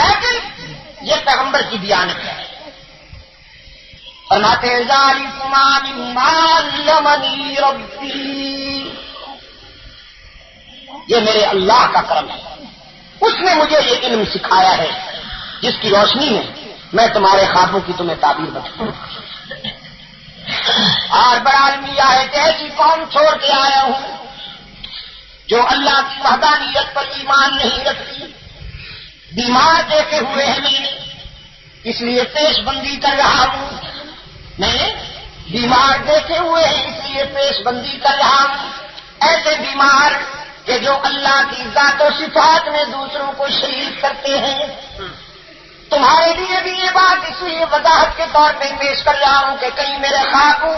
لیکن یہ پیغمبر کی دیانت ہے. فرماتے ہیں ذالکما مما علمنی ربی، یہ میرے اللہ کا کرم ہے، اس نے مجھے یہ علم سکھایا ہے جس کی روشنی میں میں تمہارے خوابوں کی تمہیں تعبیر بتاؤں. اور بڑا المیہ ہے کہ ایسی قوم چھوڑ کے آیا ہوں جو اللہ کی وحدانیت پر ایمان نہیں رکھتی، بیمار دیکھے ہوئے ہیں میں نے، اس لیے پیش بندی کر رہا ہوں. میں بیمار دیکھے ہوئے ہیں اس لیے پیش بندی کر رہا ہوں. ایسے بیمار کہ جو اللہ کی ذات و صفات میں دوسروں کو شریک کرتے ہیں. تمہارے لیے بھی یہ بات اس لیے وضاحت کے طور پہ پیش کر رہا ہوں کہ کہیں میرے خوابوں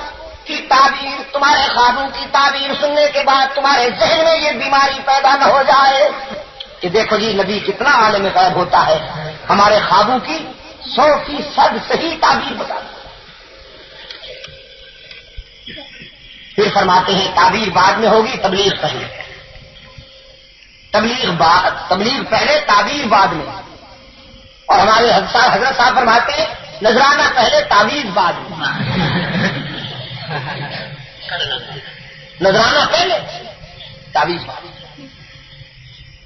کی تعبیر، تمہارے خوابوں کی تعبیر سننے کے بعد تمہارے ذہن میں یہ بیماری پیدا نہ ہو جائے کہ دیکھو جی نبی کتنا عالم غیب ہوتا ہے، ہمارے خوابوں کی 100% صحیح تعبیر بتا. پھر فرماتے ہیں تعبیر بعد میں ہوگی، تبلیغ پہلے. تبلیغ پہلے، تعبیر بعد میں. اور ہمارے حضرت صاحب فرماتے ہیں نذرانہ پہلے، تعبیر بعد میں. نذرانہ پہلے، تعبیر بعد میں.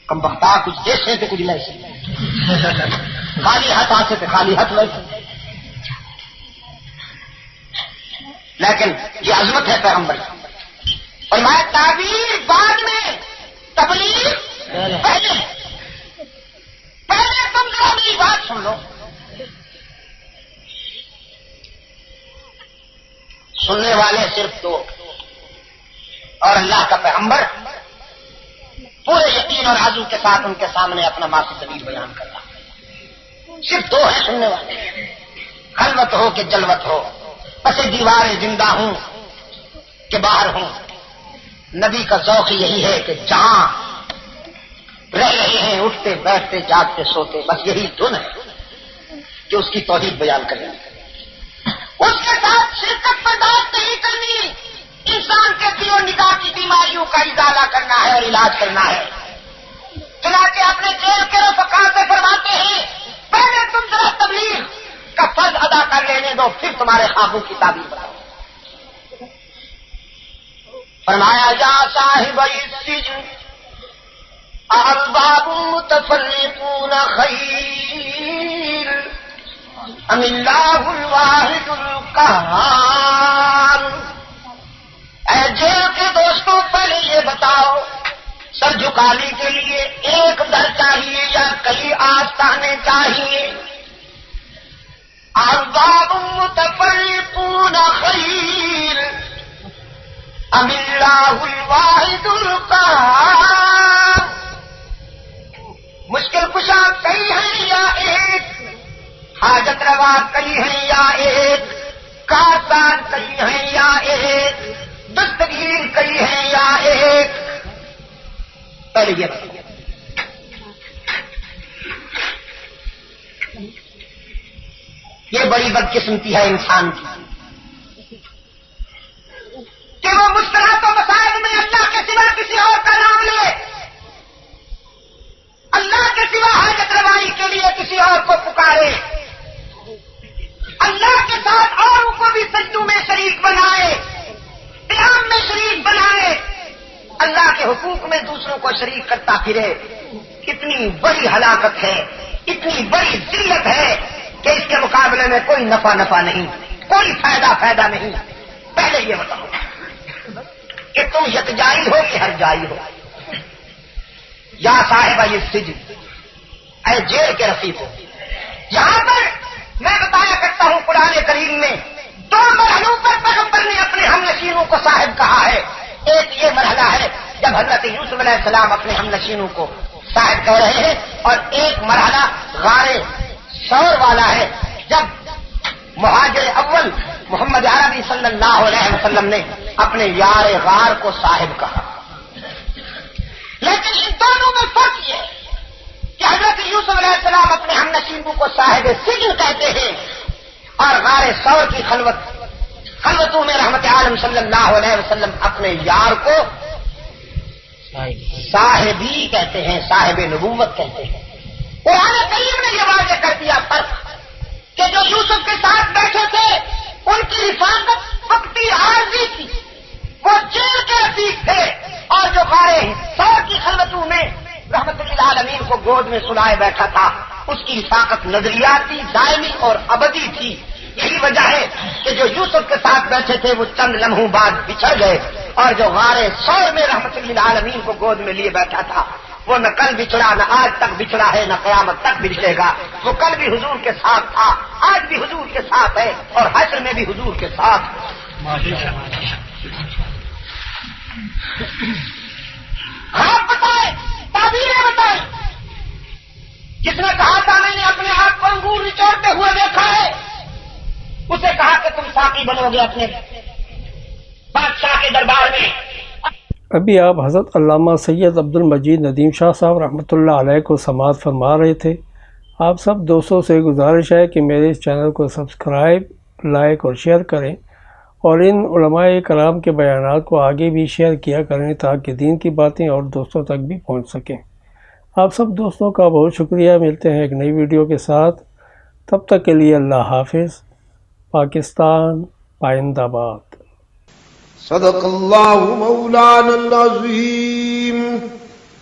کم بختا کچھ جیسے تھے کچھ نہیں سے، خالی ہاتھ آتے تھے، خالی ہاتھ نہیں. لیکن یہ عظمت ہے پیغمبر. فرمایا تعبیر بعد میں، تبلیغ پہلے. پہلے تم ذرا میری بات سن لو. سننے والے صرف دو، اور اللہ کا پیغمبر پورے یقین اور آرزو کے ساتھ ان کے سامنے اپنا معصوم ضمیر بیان کر رہا. صرف دو ہیں سننے والے، خلوت ہو کہ جلوت ہو، پس دیوار زندہ ہوں کہ باہر ہوں. نبی کا ذوق یہی ہے کہ جہاں رہ رہے ہیں، اٹھتے بیٹھتے جاگتے سوتے، بس یہی دن ہے کہ اس کی توحید بیان کریں. اس کے ساتھ شرکت برداشت نہیں کرنی. انسان کے دل و نگاہ کی بیماریوں کا ازالہ کرنا ہے اور علاج کرنا ہے. چنانچہ اپنے جیل کے رفقا سے فرماتے ہیں پہلے تم ذرا تبلیغ کا فرض ادا کر لینے دو، پھر تمہارے خوابوں کی تعبیر بتاؤ. فرمایا یا صاحب السجن ارباب متفرقون خیر ام اللہ الواحد القہار. اے جیل کے دوستوں پہلے یہ بتاؤ سر جھکانے کے لیے ایک در چاہیے یا کئی آستانے چاہیے؟ ارباب متفرقون خیر ام اللہ الواحد القہار. مشکل کشا کئی ہیں یا ایک، حاجت روا کئی ہیں یا ایک، کارساز کئی ہیں یا ایک، دستگیر کئی ہیں یا ایک؟ پہلے یہ بتاؤ. یہ بڑی بدقسمتی ہے انسان کی کہ وہ مشکلات و مسائل میں اللہ کے سوا کسی اور کا نام لے، اللہ کے سوا حاجت روائی کے لیے کسی اور کو پکارے، اللہ کے ساتھ اوروں کو بھی سجدوں میں شریک بنائے، قیام میں شریک بنائے، اللہ کے حقوق میں دوسروں کو شریک کرتا پھرے. اتنی بڑی ہلاکت ہے، اتنی بڑی ذلت ہے کہ اس کے مقابلے میں کوئی نفع نہیں، کوئی فائدہ نہیں. پہلے یہ بتاؤ کہ تم یکجائی ہو کہ ہر جائی ہو؟ یا صاحب یہ سجن، اے جیل کے رفیق ہو. یہاں پر میں بتایا کرتا ہوں قرآن کریم میں 2 مرحلوں پر پیغمبر نے اپنے ہم نشینوں کو صاحب کہا ہے. ایک یہ مرحلہ ہے جب حضرت یوسف علیہ السلام اپنے ہم نشینوں کو صاحب کہہ رہے ہیں، اور ایک مرحلہ غار ثور والا ہے جب مہاجر اول محمد عربی صلی اللہ علیہ وسلم نے اپنے یار غار کو صاحب کہا. لیکن ان دونوں میں فرق یہ ہے کہ حضرت یوسف علیہ السلام اپنے ہم نشینوں کو صاحب سجن کہتے ہیں، اور غار ثور کی خلوتوں میں رحمت عالم صلی اللہ علیہ وسلم اپنے یار کو صاحبی کہتے ہیں، صاحب نبوت کہتے ہیں. قرآن کریم نے یہ واضح کر دیا فرق کہ جو یوسف کے ساتھ بیٹھے تھے ان کی حفاظت وقتی عارضی تھی، وہ جیل کے رفیق تھے، اور جو غارے سور کی خلوتوں میں رحمت للعالمین کو گود میں سلائے بیٹھا تھا اس کی حفاظت نظریاتی، دائمی اور ابدی تھی۔ یہی وجہ ہے کہ جو یوسف کے ساتھ بیٹھے تھے وہ چند لمحوں بعد بچھڑ گئے، اور جو غارے سور میں رحمت للعالمین کو گود میں لیے بیٹھا تھا وہ نہ کل بچھڑا، نہ آج تک بچھڑا ہے، نہ قیامت تک بچھڑے گا۔ وہ کل بھی حضور کے ساتھ تھا، آج بھی حضور کے ساتھ ہے، اور حشر میں بھی حضور کے ساتھ ہے۔ آپ بتائیں، تعبیریں بتائیں۔ جس نے کہا تھا میں نے اپنے ہاتھ پر انگور نچوڑتے ہوئے دیکھا ہے، اسے کہا کہ تم ساقی بنو گے اپنے بادشاہ کے دربار میں۔ ابھی آپ حضرت علامہ سید عبد المجید ندیم شاہ صاحب رحمۃ اللہ علیہ کو سماعت فرما رہے تھے۔ آپ سب دوستوں سے گزارش ہے کہ میرے اس چینل کو سبسکرائب، لائک اور شیئر کریں، اور ان علماء کرام کے بیانات کو آگے بھی شیئر کیا کریں تاکہ دین کی باتیں اور دوستوں تک بھی پہنچ سکیں۔ آپ سب دوستوں کا بہت شکریہ۔ ملتے ہیں ایک نئی ویڈیو کے ساتھ، تب تک کے لیے اللہ حافظ۔ پاکستان پائندہ باد۔ صدق اللہ مولانا العظیم۔